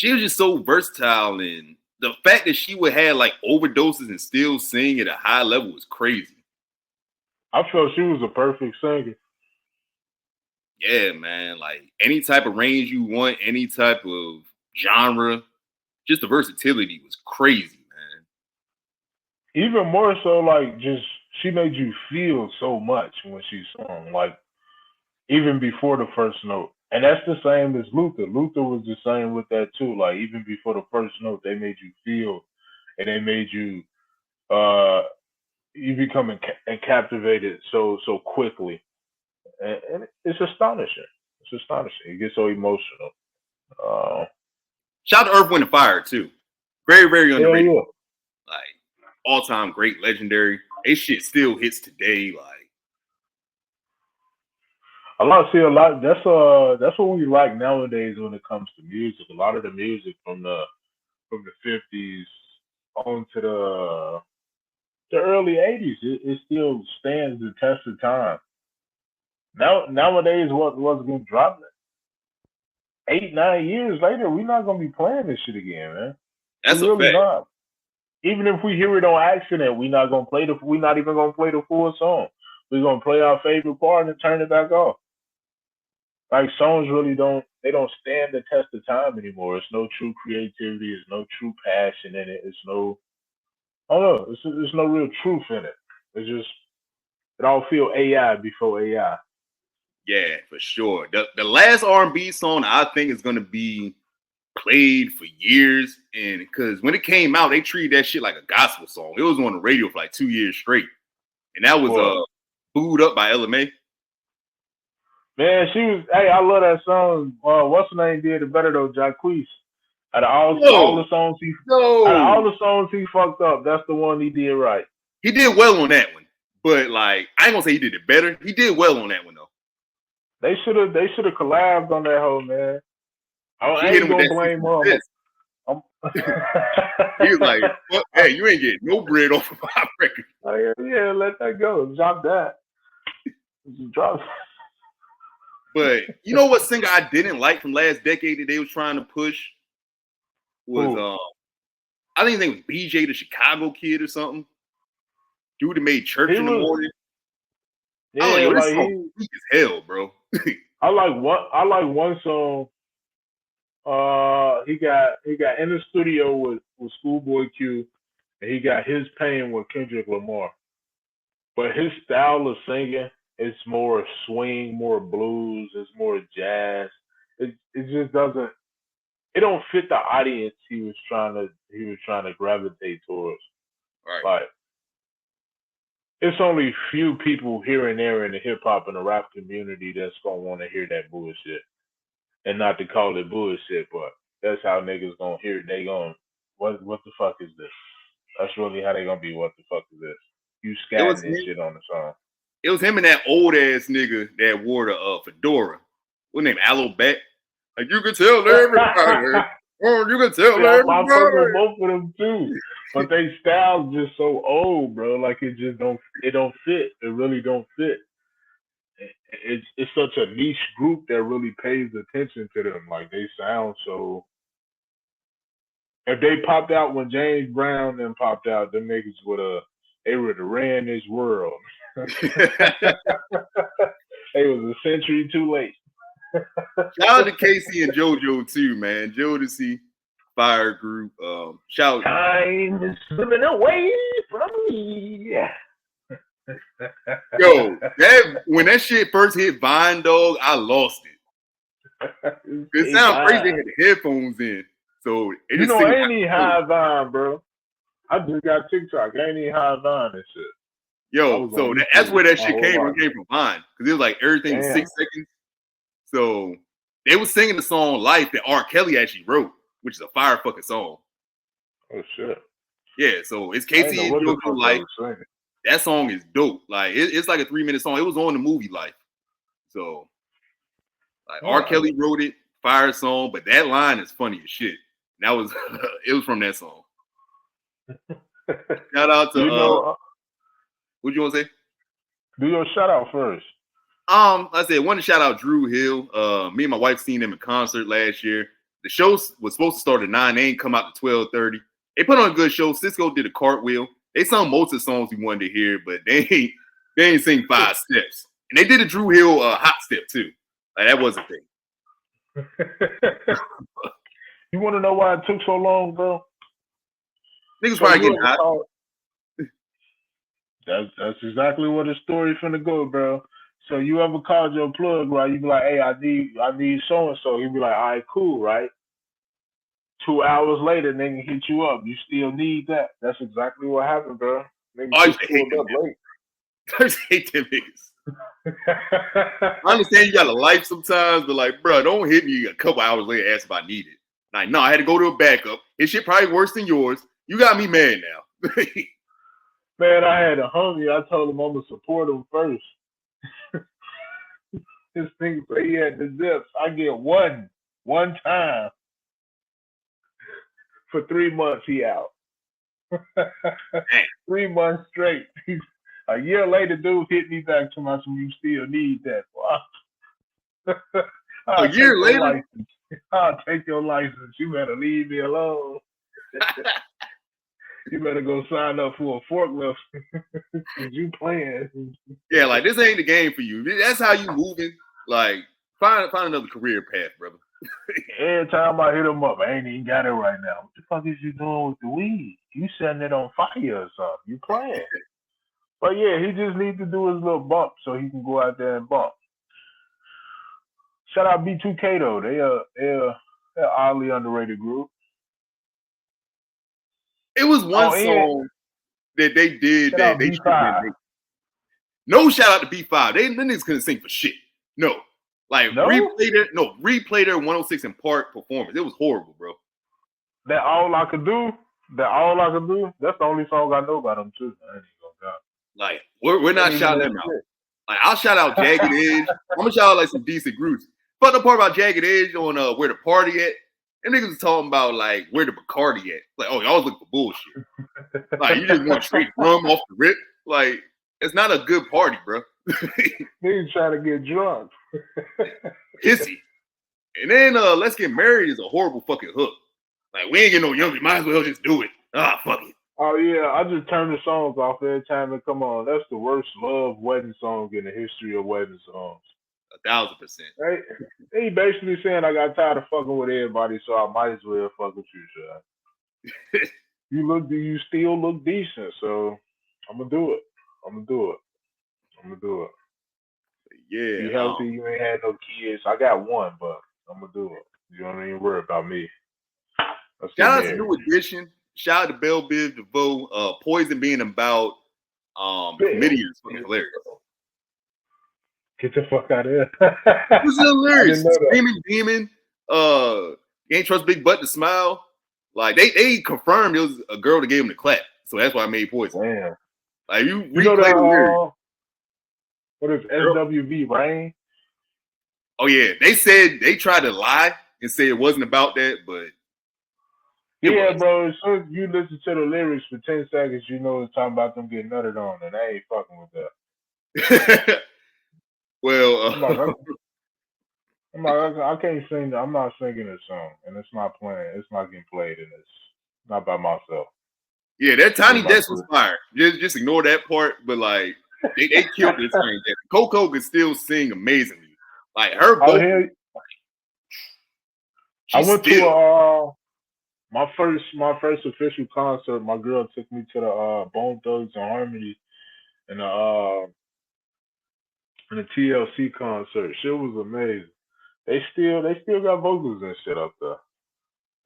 was just so versatile, and the fact that she would have like overdoses and still sing at a high level was crazy. I felt she was a perfect singer. Yeah, man. Like any type of range you want, any type of genre, just the versatility was crazy, man. Even more so, like just she made you feel so much when she sung, like even before the first note. And that's the same as Luther. Luther was the same with that too. Like even before the first note, they made you feel, and they made you you become captivated so quickly, and it's astonishing. It's astonishing. You get so emotional. Shout out to Earth, Wind, and Fire too. Very, very underrated. Yeah. Like all time great, legendary. They shit still hits today. Like a lot. That's what we like nowadays when it comes to music. A lot of the music from the 50s on to the early 80s, it still stands the test of time. Nowadays, what's going to drop 8-9 years later, we're not going to be playing this shit again, man. That's a fact. Not. Even if we hear it on accident, we're not even going to play the full song. We're going to play our favorite part and turn it back off. Like songs really don't stand the test of time anymore. It's no true creativity. It's no true passion in it. It's no, I don't know. There's no real truth in it. It's just it all feel AI before AI. Yeah, for sure. The last R&B song I think is gonna be played for years, and because when it came out, they treated that shit like a gospel song. It was on the radio for like 2 years straight, and that was booed up by LMA. Man, she was. Hey, I love that song. What's her name did it better though? Jacquees. Out of all the songs he fucked up, that's the one he did right. He did well on that one, but like I ain't gonna say he did it better. He did well on that one though. They should have collabed on that whole man. I ain't gonna blame him. He was like, well, "Hey, you ain't getting no bread off of my record." Yeah, let that go. Drop that. Drop. But you know what singer I didn't like from last decade that they was trying to push was I think it was BJ the Chicago Kid or something. Dude that made Church in the Morning. Yeah, I like, this song weak as hell, bro. I like one song. He got in the studio with Schoolboy Q, and he got His Pain with Kendrick Lamar. But his style of singing, it's more swing, more blues, it's more jazz. It just doesn't. It don't fit the audience he was trying to gravitate towards. Right. Like it's only few people here and there in the hip hop and the rap community that's gonna want to hear that bullshit. And not to call it bullshit, but that's how niggas gonna hear it. They gonna what the fuck is this? That's really how they gonna be. What the fuck is this? you It was scatting and shit on the song. It was him and that old ass nigga that wore the fedora. What name? Aloe Beck. Like you can tell everybody. Oh, you can tell everybody. I fuck with both of them too, but they styles just so old, bro. Like it don't fit. It really don't fit. It's such a niche group that really pays attention to them. Like they sound so. If they popped out when James Brown then popped out, them niggas they would have ran this world. They was a century too late. Shout out to Casey and JoJo too, man. Jodeci, Fire Group. Shout. Time is slipping away from me. Yo, when that shit first hit Vine, dog, I lost it. It sounded crazy. They had the headphones in, so it just I ain't even high Vine, bro. I just got TikTok. I ain't even high Vine and shit. Yo, so that's where that shit came from. It came from Vine because it was like everything was 6 seconds. So they was singing the song "Life" that R. Kelly actually wrote, which is a fire fucking song. Oh shit! Yeah, so it's Casey and JoJo Life. That song is dope. Like it's like a 3-minute song. It was on the movie Life. So like R. Kelly wrote it, fire song, but that line is funny as shit. That was it was from that song. Shout out to what you want to say? Do your shout out first. I said want to shout out Drew Hill. Me and my wife seen them in concert last year. The show was supposed to start at 9. They ain't come out to 12:30. They put on a good show. Cisco did a cartwheel. They sung most of the songs we wanted to hear, but they ain't sing 5 steps. And they did a Drew Hill hot step too. Like that was a thing. You want to know why it took so long, bro? Niggas probably getting hot. That's exactly where the story finna go, bro. So you ever called your plug, right? You be like, hey, I need so and so. He'd be like, all right, cool, right? 2 hours later, nigga hit you up. You still need that. That's exactly what happened, bro. Nigga I used to hate them late. I just hate them niggas. I understand you got a life sometimes, but like, bro, don't hit me a couple hours later ask if I need it. Like, no, I had to go to a backup. His shit probably worse than yours. You got me mad now. Man, I had a homie. I told him I'm gonna support him first. This thing say he had the zips. I get one time. For 3 months, he out. 3 months straight. A year later, dude hit me back to my you still need that. A year later? I'll take your license. You better leave me alone. You better go sign up for a forklift. You playing. Yeah, like this ain't the game for you. That's how you moving. Like, find another career path, brother. Every time I hit him up, I ain't even got it right now. What the fuck is you doing with the weed? You setting it on fire or something. You playing. But yeah, he just needs to do his little bump so he can go out there and bump. Shout out B2K though. They're an oddly underrated group. It was one song that they did that they should have been. No shout out to B5. They niggas couldn't sing for shit. No. Like replay their 106 in Park performance. It was horrible, bro. That all I could do. That's the only song I know about them too. I ain't gonna doubt. Like we're not shouting them out. Like I'll shout out Jagged Edge. I'm gonna shout out like some decent groups. But the part about Jagged Edge on Where the Party At. Them niggas was talking about like where the Bacardi at. Like, oh, y'all was looking for bullshit. Like you just want straight rum off the rip. Like it's not a good party, bro. Niggas trying to get drunk. Pissy. And then Let's Get Married is a horrible fucking hook. Like we ain't getting no younger. Might as well just do it. Fuck it. Oh yeah, I just turn the songs off every time they come on. That's the worst love wedding song in the history of wedding songs. 1,000%. Right? He basically saying I got tired of fucking with everybody, so I might as well fuck with you, Sean. You still look decent, so I'm gonna do it. Yeah. Be healthy. You ain't had no kids. I got one, but I'm gonna do it. You don't even worry about me. Shout out to New Edition. Shout out to Belle Biv DeVoe. Poison being about committee is fucking hilarious. Get the fuck out of here. It was hilarious. Screaming demon. You ain't trust Big Butt to smile. Like they confirmed it was a girl that gave him the clap. So that's why I made Poison. Damn. Like you You know replay the lyrics. that what is SWV Rain? Oh yeah, they said they tried to lie and say it wasn't about that, but it Yeah, was. bro. As soon as you listen to the lyrics for 10 seconds, you know it's talking about them getting nutted on, and I ain't fucking with that. Well, I can't sing. I'm not singing this song, and it's not playing. It's not getting played, and it's not by myself. yeah, that It's Tiny just my Desk was group. fire. Just ignore that part, but like they killed this Tiny Desk. Coco could still sing amazingly. Like her Out vocal, here, I she's went to still. my first official concert. My girl took me to the Bone Thugs and Harmony and the TLC concert. Shit was amazing. They still got vocals and shit up there.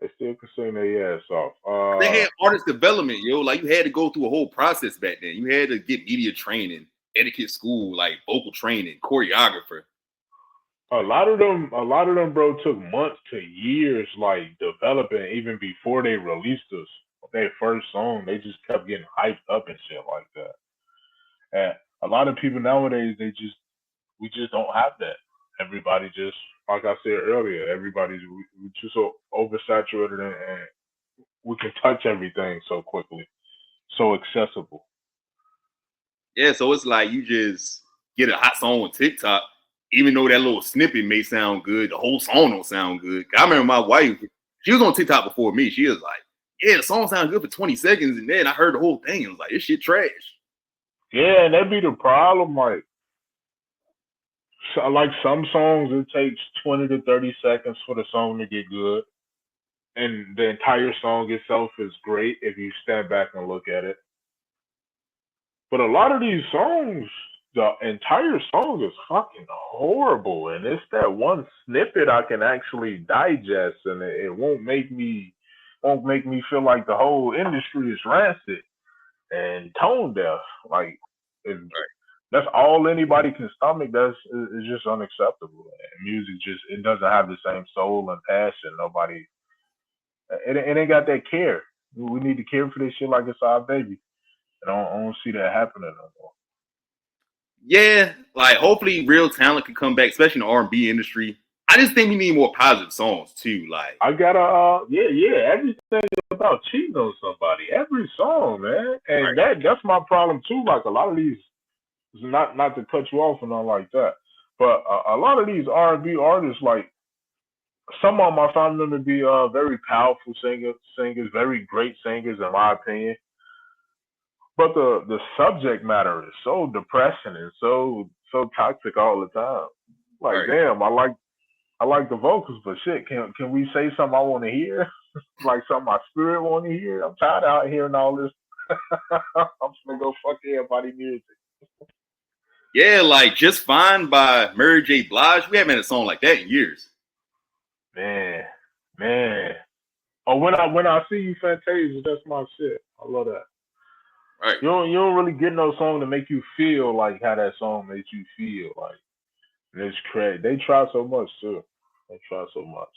They still can sing their ass off. They had artist development, yo. Like you had to go through a whole process back then. You had to get media training, etiquette school, like vocal training, choreographer. A lot of them, bro, took months to years, like developing even before they released us. Their first song, they just kept getting hyped up and shit like that. And a lot of people nowadays, we just don't have that. Everybody just, like I said earlier, we just so oversaturated and we can touch everything so quickly, so accessible. Yeah, so it's like you just get a hot song on TikTok, even though that little snippet may sound good, the whole song don't sound good. I remember my wife, she was on TikTok before me. She was like, "Yeah, the song sounded good for 20 seconds," and then I heard the whole thing and was like, "This shit trash." Yeah, and that'd be the problem. Like some songs, it takes 20 to 30 seconds for the song to get good, and the entire song itself is great if you stand back and look at it. But a lot of these songs, the entire song is fucking horrible, and it's that one snippet I can actually digest, and it won't make me feel like the whole industry is rancid and tone deaf. Like, if that's all anybody can stomach, that's is just unacceptable. And music just it doesn't have the same soul and passion. Nobody, it ain't got that care. We need to care for this shit like it's our baby. And I don't see that happening no more. Yeah, like hopefully real talent can come back, especially in the R&B industry. I just think we need more positive songs too. Like, I gotta, yeah, everything about cheating on somebody, every song, man, and right, that's my problem too. Like a lot of these, not to cut you off and all like that, but a lot of these R&B artists, like some of them, I found them to be very powerful singers, very great singers in my opinion. But the subject matter is so depressing and so toxic all the time. Like, right. damn, I like the vocals, but shit, can we say something I want to hear? Like something my spirit want to hear? I'm tired of out hearing all this. I'm just gonna go fuck everybody music. Yeah, like Just Fine by Mary J. Blige. We haven't had a song like that in years. Man, man. Oh, when I see you, Fantasia, that's my shit. I love that. Right. You don't really get no song to make you feel like how that song makes you feel. Like, it's crazy. They try so much too. They try so much.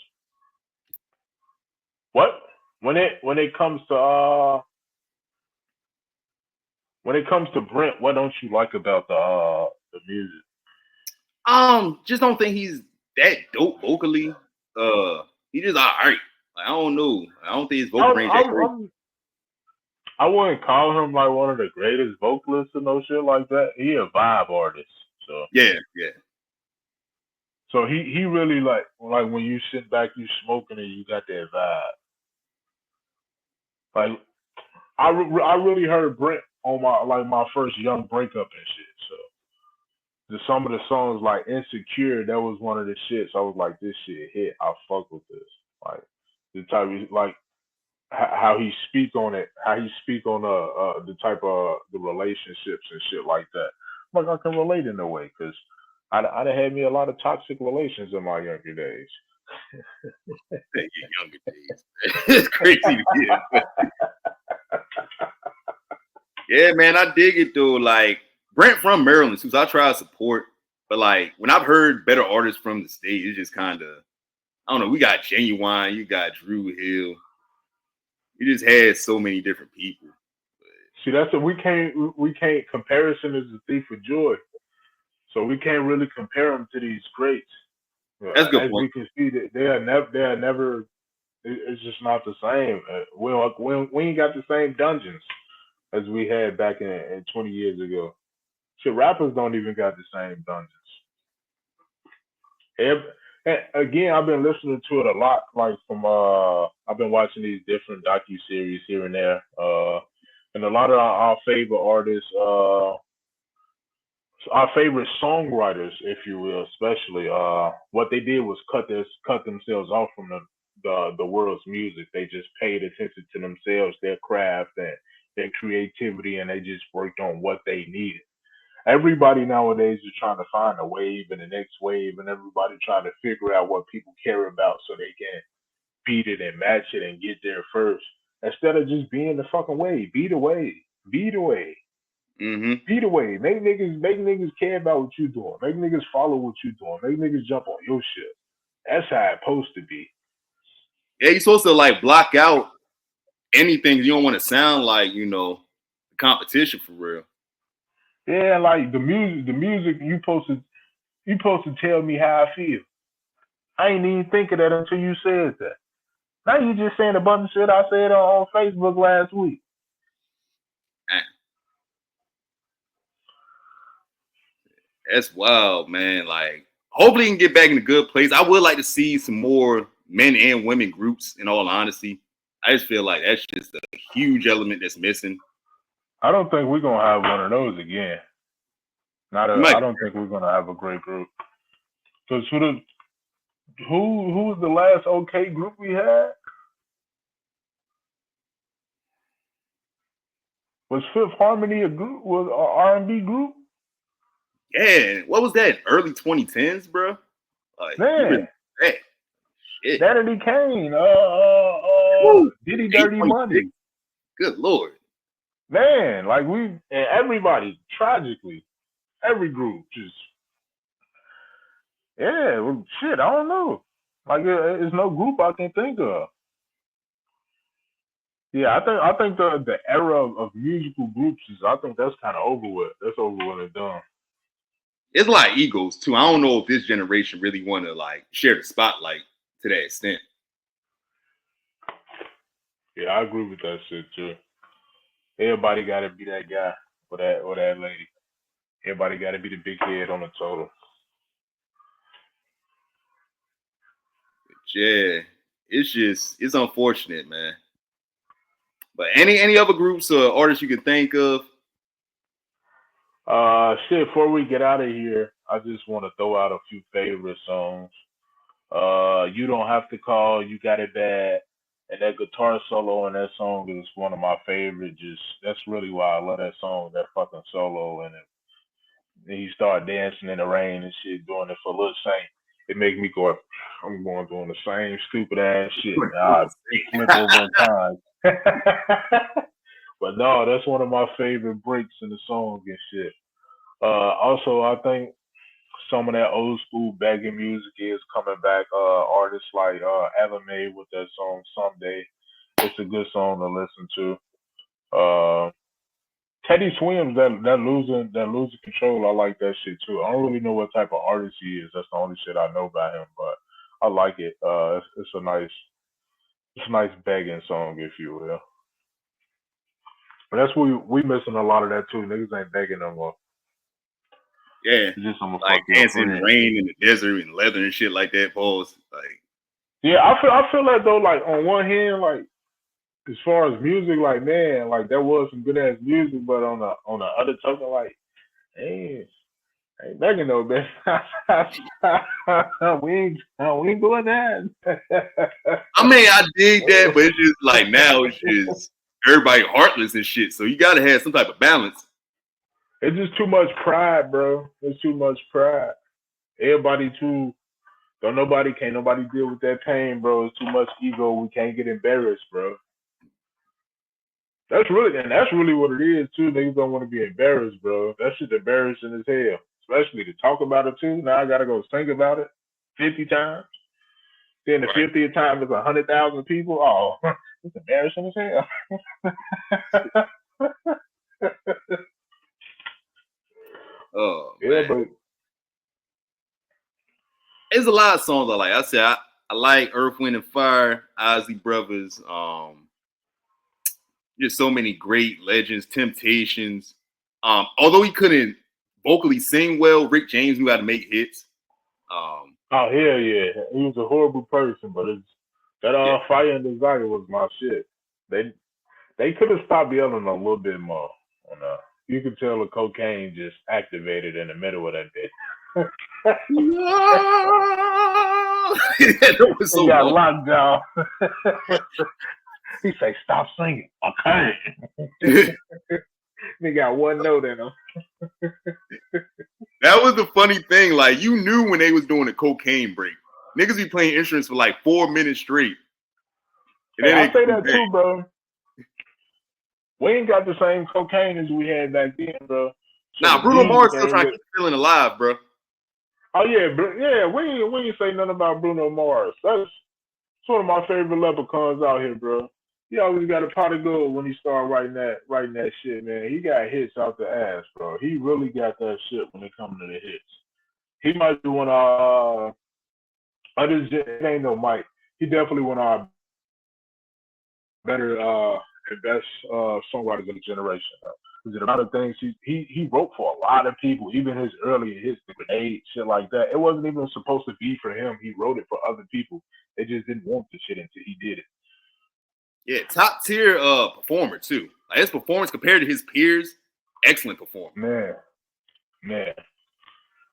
What when it comes to Brent, what don't you like about the music? Just don't think he's that dope vocally. He just all right. Like, I don't know. I don't think his I vocal range that great. I wouldn't call him like one of the greatest vocalists or no shit like that. He a vibe artist, so Yeah, yeah. he really like when you sit back, you smoking it, you got that vibe. Like I really heard Brent on my first Young breakup and shit. So some of the songs like Insecure, that was one of the shits. I was like, this shit hit. I fuck with this. Like the type of like how he speak on it, how he speak on the type of the relationships and shit like that. Like I can relate in a way because I'd have had me a lot of toxic relations in my younger days. Your younger days. It's crazy to hear. Yeah, man, I dig it though. Like Brent from Maryland, too, so I try to support. But like when I've heard better artists from the state, it's just kind of I don't know. We got Genuine, you got Drew Hill. You just had so many different people. See, that's what we can't. Comparison is the thief of joy. So we can't really compare them to these greats. That's a good As point. we can see, that they are never. It's just not the same. We ain't got the same dungeons as we had back in 20 years ago. Shit, rappers don't even got the same dungeons. And again, I've been listening to it a lot. Like I've been watching these different docu series here and there. And a lot of our favorite artists, our favorite songwriters, if you will, especially, what they did was cut themselves off from the world's music. They just paid attention to themselves, their craft, and their creativity, and they just worked on what they needed. Everybody nowadays is trying to find a wave and the next wave, and everybody trying to figure out what people care about so they can beat it and match it and get there first. Instead of just being the fucking wave, be the wave, be the wave. Mm-hmm. Be the way. Make niggas care about what you doing. Make niggas follow what you doing. Make niggas jump on your shit. That's how it's supposed to be. Yeah, you're supposed to like block out anything you don't want to sound like, competition for real. Yeah, like the music you supposed to tell me how I feel. I ain't even think of that until you said that. Now you just saying a bunch of shit I said on Facebook last week. That's wild, man. Like, hopefully, he can get back in a good place. I would like to see some more men and women groups. In all honesty, I just feel like that's just a huge element that's missing. I don't think we're gonna have one of those again. I don't think we're gonna have a great group. Cause who was the last okay group we had? Was Fifth Harmony a group? Was an R&B group? Yeah, what was that? Early 2010s, bro. Like, you really Man, that shit. Danity Kane, Woo, Diddy Dirty 826. Money. Good lord. Man, like and everybody, tragically, every group just, yeah, well, shit, I don't know. Like, there's no group I can think of. Yeah, I think the era of musical groups I think that's kind of over with. That's over with and done. It's like egos too. I don't know if this generation really want to like share the spotlight to that extent. Yeah, I agree with that shit too. Everybody got to be that guy or that lady. Everybody got to be the big head on the total. But yeah, it's unfortunate, man. But any other groups or artists you can think of? Shit. Before we get out of here, I just want to throw out a few favorite songs. You don't have to call. You got it bad. And that guitar solo in that song is one of my favorites. Just that's really why I love that song. That fucking solo and he started dancing in the rain and shit, doing it for Lil Saint. It make me go, I'm going doing the same stupid ass shit. I flip over in time. But no, that's one of my favorite breaks in the song and shit. Also, I think some of that old school begging music is coming back. Artists like Ella with that song Someday. It's a good song to listen to. Teddy Swims, that losing control, I like that shit too. I don't really know what type of artist he is. That's the only shit I know about him, but I like it. It's a nice begging song, if you will. But that's we missing a lot of that too. Niggas ain't begging no more. Yeah, It's just I'm gonna like fuck your dancing in the friend. rain in the desert and leather and shit like that. Balls like Yeah, I feel like though, like on one hand, like as far as music, like man, like that was some good ass music, but on the other token, like, hey, ain't begging no bitch. we ain't doing that. I mean, I dig that, but it's just like now it's just everybody heartless and shit. So you gotta have some type of balance. It's just too much pride, bro. It's too much pride. Everybody too. Can't nobody deal with that pain, bro. It's too much ego. We can't get embarrassed, bro. That's really what it is too. Niggas don't want to be embarrassed, bro. That shit embarrassing as hell. Especially to talk about it too. Now I gotta go think about it 50 times. Then the Right. 50th time is 100,000 people. Oh, it's embarrassing as hell. Oh Yeah, man, but there's a lot of songs I like. I said I like Earth, Wind and Fire, Ozzy Brothers. Just so many great legends, Temptations. Although he couldn't vocally sing well, Rick James knew how to make hits. oh hell yeah, he was a horrible person, but it's that Yeah, Fire and Desire was my shit. They could have stopped yelling a little bit more. You could tell the cocaine just activated in the middle of that bit. that was He so got long. locked down. He say, "Stop singing." Okay. They got one note in him. That was the funny thing. Like you knew when they was doing a cocaine break. Niggas be playing instruments for like 4 minutes straight. And Hey, then I they say come that back. too, bro. We ain't got the same cocaine as we had back then, bro. So Nah, the Bruno beat Mars still came trying to with. keep feeling alive, bro. Oh yeah, yeah. We ain't say nothing about Bruno Mars. That's one of my favorite leprechauns out here, bro. He always got a pot of gold when he started writing that shit, man. He got hits out the ass, bro. He really got that shit when it comes to the hits. He might be one of it ain't no Mike. He definitely one of our better and best songwriters of the generation. Because a lot of things he wrote for a lot of people, even his earlier hits, the Grenade, shit like that. It wasn't even supposed to be for him. He wrote it for other people. They just didn't want the shit until he did it. Yeah, top tier performer too. Like his performance compared to his peers, excellent performance. Man.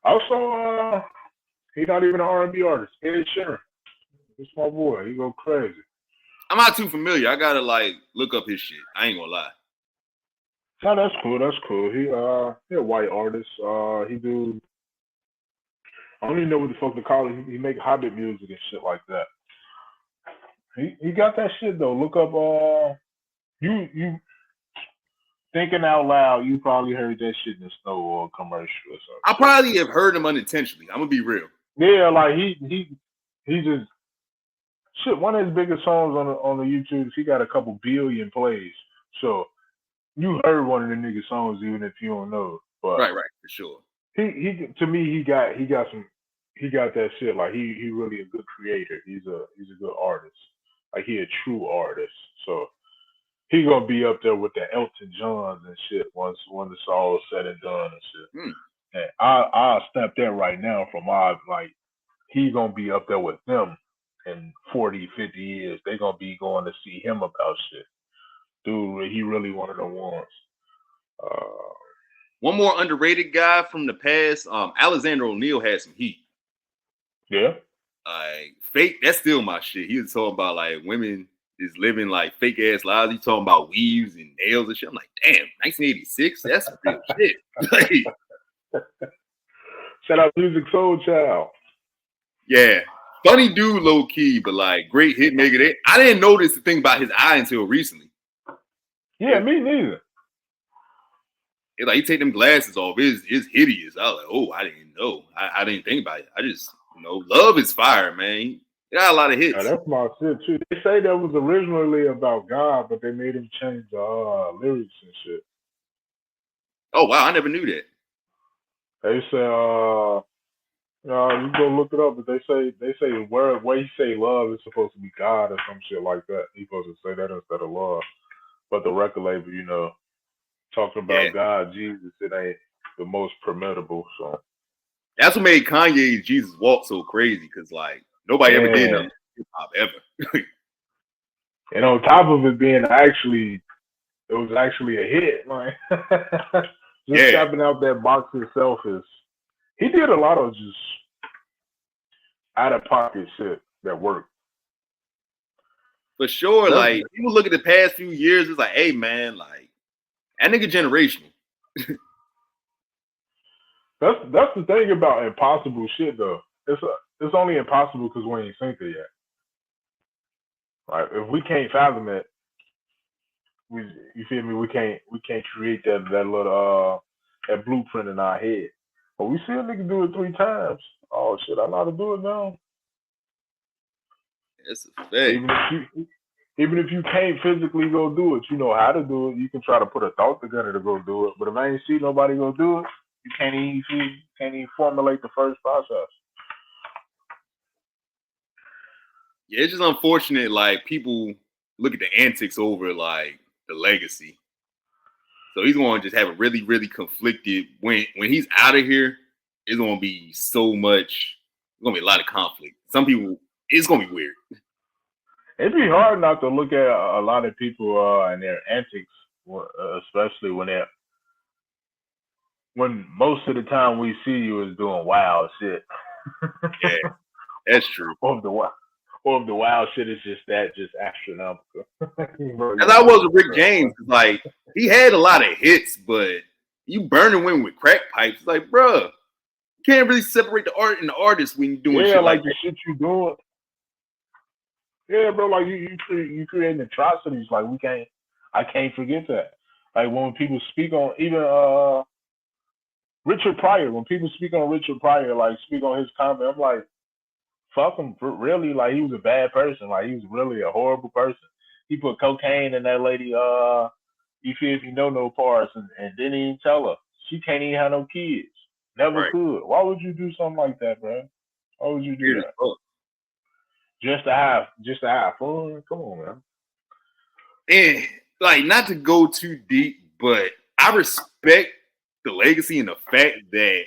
Also, he's not even an R&B artist. Ed Sheeran. It's my boy. He go crazy. I'm not too familiar. I gotta like look up his shit. I ain't gonna lie. No, that's cool. That's cool. He a white artist. He do. I don't even know what the fuck to call it. He make Hobbit music and shit like that. He got that shit though. Look up. You thinking out loud. You probably heard that shit in the Snow or commercial or something. I probably have heard him unintentionally. I'm gonna be real. Yeah, like he just shit. One of his biggest songs on the YouTube. He got a couple billion plays. So you heard one of the nigga songs even if you don't know. But Right, for sure. he to me he got that shit. Like he really a good creator. He's a good artist. Like he a true artist. So he gonna be up there with the Elton Johns and shit once when it's all said and done and shit. Hmm. And I'll step there right now from my like he gonna be up there with them in 40, 50 years. They gonna be going to see him about shit. Dude, he really one of the ones. One more underrated guy from the past, Alexander O'Neal had some heat. Yeah. Like fake, that's still my shit. He was talking about like women is living like fake ass lives. He talking about weaves and nails and shit. I'm like, damn, 1986, that's some real shit. Like, Shout out Music Soul Child. yeah, funny dude, low key, but like great hit maker. I didn't notice the thing about his eye until recently. Yeah, me neither. It, like he take them glasses off, it's hideous. I was like, oh, I didn't know. I didn't think about it. I just, love is fire, man. He got a lot of hits. Yeah, that's my shit too. They say that was originally about God, but they made him change the lyrics and shit. Oh wow, I never knew that. They say, you go look it up, but they say where he say love is supposed to be God or some shit like that. He's supposed to say that instead of love. But the record label, talking about God, Jesus, it ain't the most permittable. So that's what made Kanye's Jesus Walk so crazy, because like nobody ever did nothing hip hop ever. And on top of it being it was actually a hit, man. Just stepping out that box itself he did a lot of just out of pocket shit that worked. For sure, like people look at the past few years, it's like, hey man, like that nigga generational. That's the thing about impossible shit though. It's only impossible because we ain't seen it yet. Like if we can't fathom it, you feel me? We can't create that little that blueprint in our head. But we see a nigga do it 3 times. Oh shit, I know how to do it now. That's a fact. Even if you can't physically go do it, you know how to do it. You can try to put a thought together to go do it. But if I ain't see nobody go do it, you can't even formulate the first process. Yeah, it's just unfortunate. Like people look at the antics over like the legacy. So he's going to just have a really, really conflicted when he's out of here. It's going to be so much. It's going to be a lot of conflict. Some people, it's going to be weird. It'd be hard not to look at a lot of people and their antics, especially when most of the time we see you is doing wild shit. Yeah, that's true. Or if the wild shit is just astronomical. As I was with Rick James, like he had a lot of hits, but you burning women with crack pipes, like, bruh, you can't really separate the art and the artist when you're doing shit like the that. shit you doing. Yeah, bro, like you creating atrocities. Like I can't forget that. Like when people speak on even Richard Pryor, when people speak on Richard Pryor, like speak on his comment, I'm like, fuck him. Really, like he was a bad person. Like he was really a horrible person. He put cocaine in that lady. You feel if you know no parts, and didn't even tell her she can't even have no kids. Never could. Why would you do something like that, bro? Why would you do that? Just to have fun? Come on, man. And like, not to go too deep, but I respect the legacy and the fact that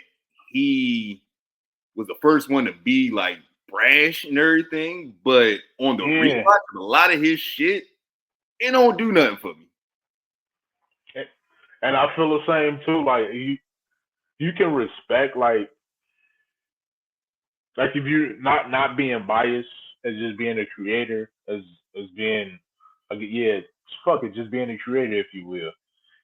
he was the first one to be like brash and everything. But on the rewatch of a lot of his shit, it don't do nothing for me. And I feel the same too. Like you can respect like if you not being biased as just being a creator, as being just being a creator, if you will.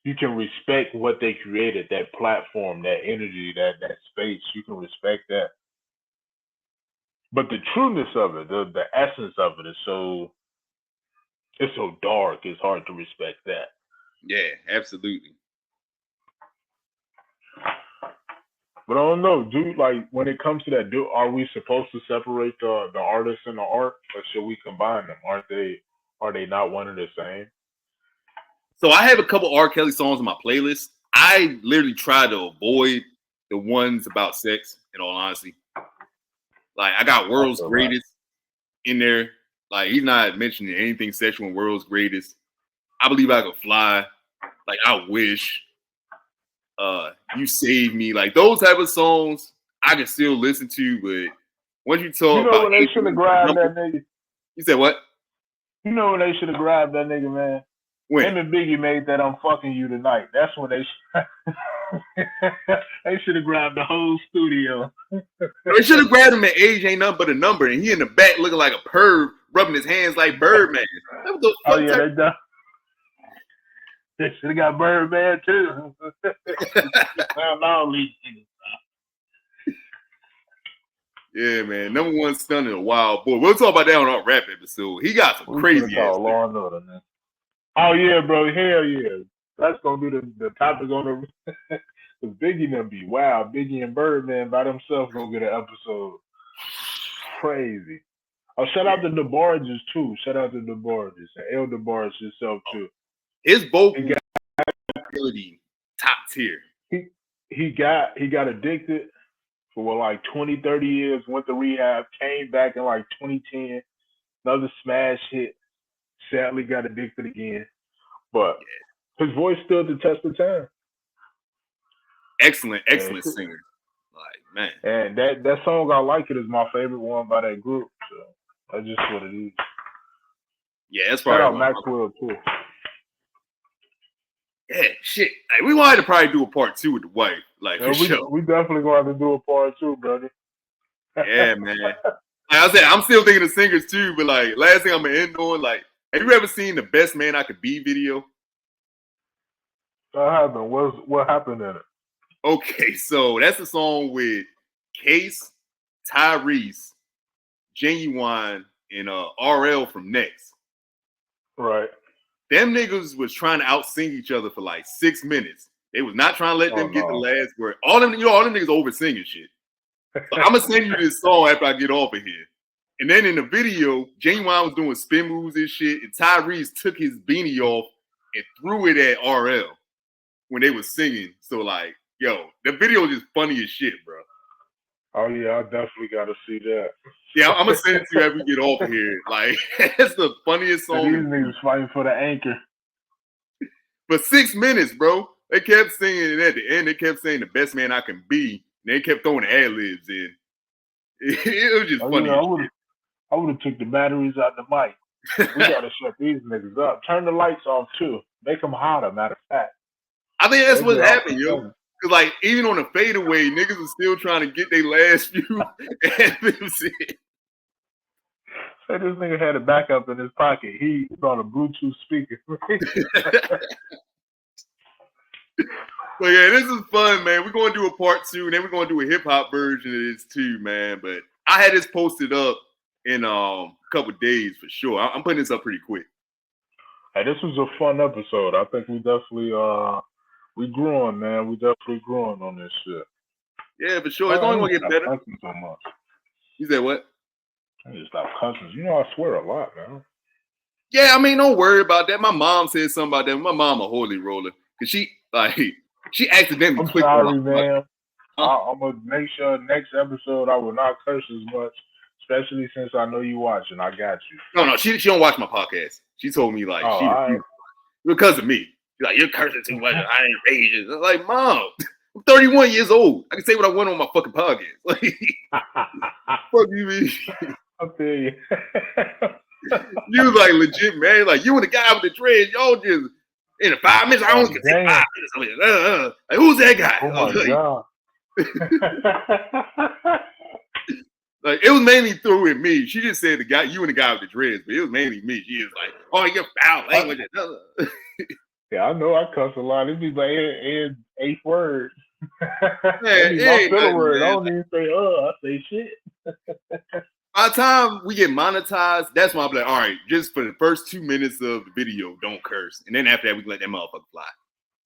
You can respect what they created, that platform, that energy, that space. You can respect that. But the trueness of it, the essence of it is so dark. It's hard to respect that. Yeah, absolutely. But I don't know, dude. Like when it comes to that, are we supposed to separate the artist and the art, or should we combine them? Are they not one and the same? So I have a couple R. Kelly songs on my playlist. I literally try to avoid the ones about sex. In all honesty, like I got World's Greatest in there. Like he's not mentioning anything sexual in World's Greatest. I Believe I Could Fly. Like I Wish. You Save Me, like those type of songs I can still listen to, but once you talk about when they should have grabbed that nigga. You said what? You know when they should have grabbed that nigga, man. When? Him and Biggie made that "I'm Fucking You Tonight." That's when they should have grabbed the whole studio. They should have grabbed him at Age Ain't Nothing But a Number, and he in the back looking like a perv, rubbing his hands like Birdman. Oh yeah, they done. They should have got Birdman too. Yeah, man. Number one stunning a wild boy. We'll talk about that on our rap episode. He got some crazy ass. Oh yeah, bro. Hell yeah. That's gonna be the topic on the Biggie and be wow. Biggie and Birdman by themselves gonna get an episode. Crazy. Oh, shout out to the Barges too. Shout out to the Barges and El DeBarge himself too. His vocal ability top tier. He got addicted for like 20, 30 years, went to rehab, came back in like 2010, another smash hit, sadly got addicted again. But his voice stood the test of time. Excellent singer. Like, man. And that song I Like It is my favorite one by that group. So that's just what it is. Yeah, that's probably shout out Maxwell too. Yeah, shit. Like, we wanted to probably do a part 2 with the wife. Like, for sure. We definitely going to have to do a part 2, brother. Yeah, man. Like I said, I'm still thinking of singers too, but like, last thing I'm going to end on, like, have you ever seen the Best Man I Could Be video? What happened? What happened in it? Okay, so that's a song with Case, Tyrese, Genuine, and RL from Next. Right. Them niggas was trying to out-sing each other for like 6 minutes. They was not trying to let them get the last word. All them niggas over singing shit. So I'm gonna send you this song after I get off of here. And then in the video, Genuine was doing spin moves and shit, and Tyrese took his beanie off and threw it at RL when they was singing. So like, yo, the video is just funny as shit, bro. Oh yeah, I definitely got to see that. Yeah, I'm gonna send it to you after we get off of here. Like, that's the funniest song. These niggas fighting for the anchor. For 6 minutes, bro. They kept singing, and at the end, they kept saying the best man I can be. And they kept throwing ad-libs in. It was just funny. Yeah, I would have took the batteries out the mic. We gotta shut these niggas up. Turn the lights off too. Make them hotter. Matter of fact. I think that's what's happening, yo. Cause like even on the fadeaway, niggas are still trying to get their last few ad-libs in. Say this nigga had a backup in his pocket. He on a Bluetooth speaker. But yeah, this is fun, man. We're gonna do a part 2, and then we're gonna do a hip hop version of this too, man. But I had this posted up in a couple days for sure. I'm putting this up pretty quick. Hey, this was a fun episode. I think we definitely we growing, man. We definitely growing on this shit. Yeah, for sure. It's only gonna get better. So much. You said what? I just stop cussing. You know I swear a lot, man. Yeah, I mean, don't worry about that. My mom said something about that. My mom a holy roller. Cause she accidentally I'm clicked sorry, on man. I'm gonna make sure next episode I will not curse as much, especially since I know you watching. I got you. No, she don't watch my podcast. She told me like because of me. She's like, you're cursing too much. I ain't raging. I'm like, Mom, I'm 31 years old. I can say what I want on my fucking podcast. Like, fuck you mean? I feel you. You was like legit, man. Like you and the guy with the dreads, y'all just in 5 minutes. I only can say 5 minutes. Like, who's that guy? Oh my god. Like it was mainly through at me. She just said you and the guy with the dreads, but it was mainly me. She was like, "Oh, you're foul language." Yeah, I know I cuss a lot. It be like in 8th word. Man, my filler word. I don't even say I say shit. By the time we get monetized, that's when I'll be like, all right, just for the first 2 minutes of the video, don't curse. And then after that, we can let that motherfucker fly.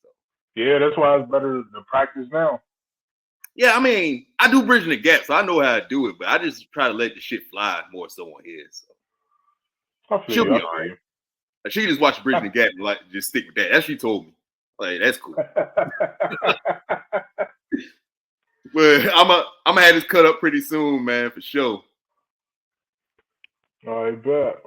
So. Yeah, that's why it's better to practice now. Yeah, I mean, I do bridging the gap, so I know how to do it, but I just try to let the shit fly more so on here. So she'll be all right. Like, she just watch bridging the gap and like just stick with that. That's what she told me. Like, that's cool. But I'm gonna have this cut up pretty soon, man, for sure. I bet.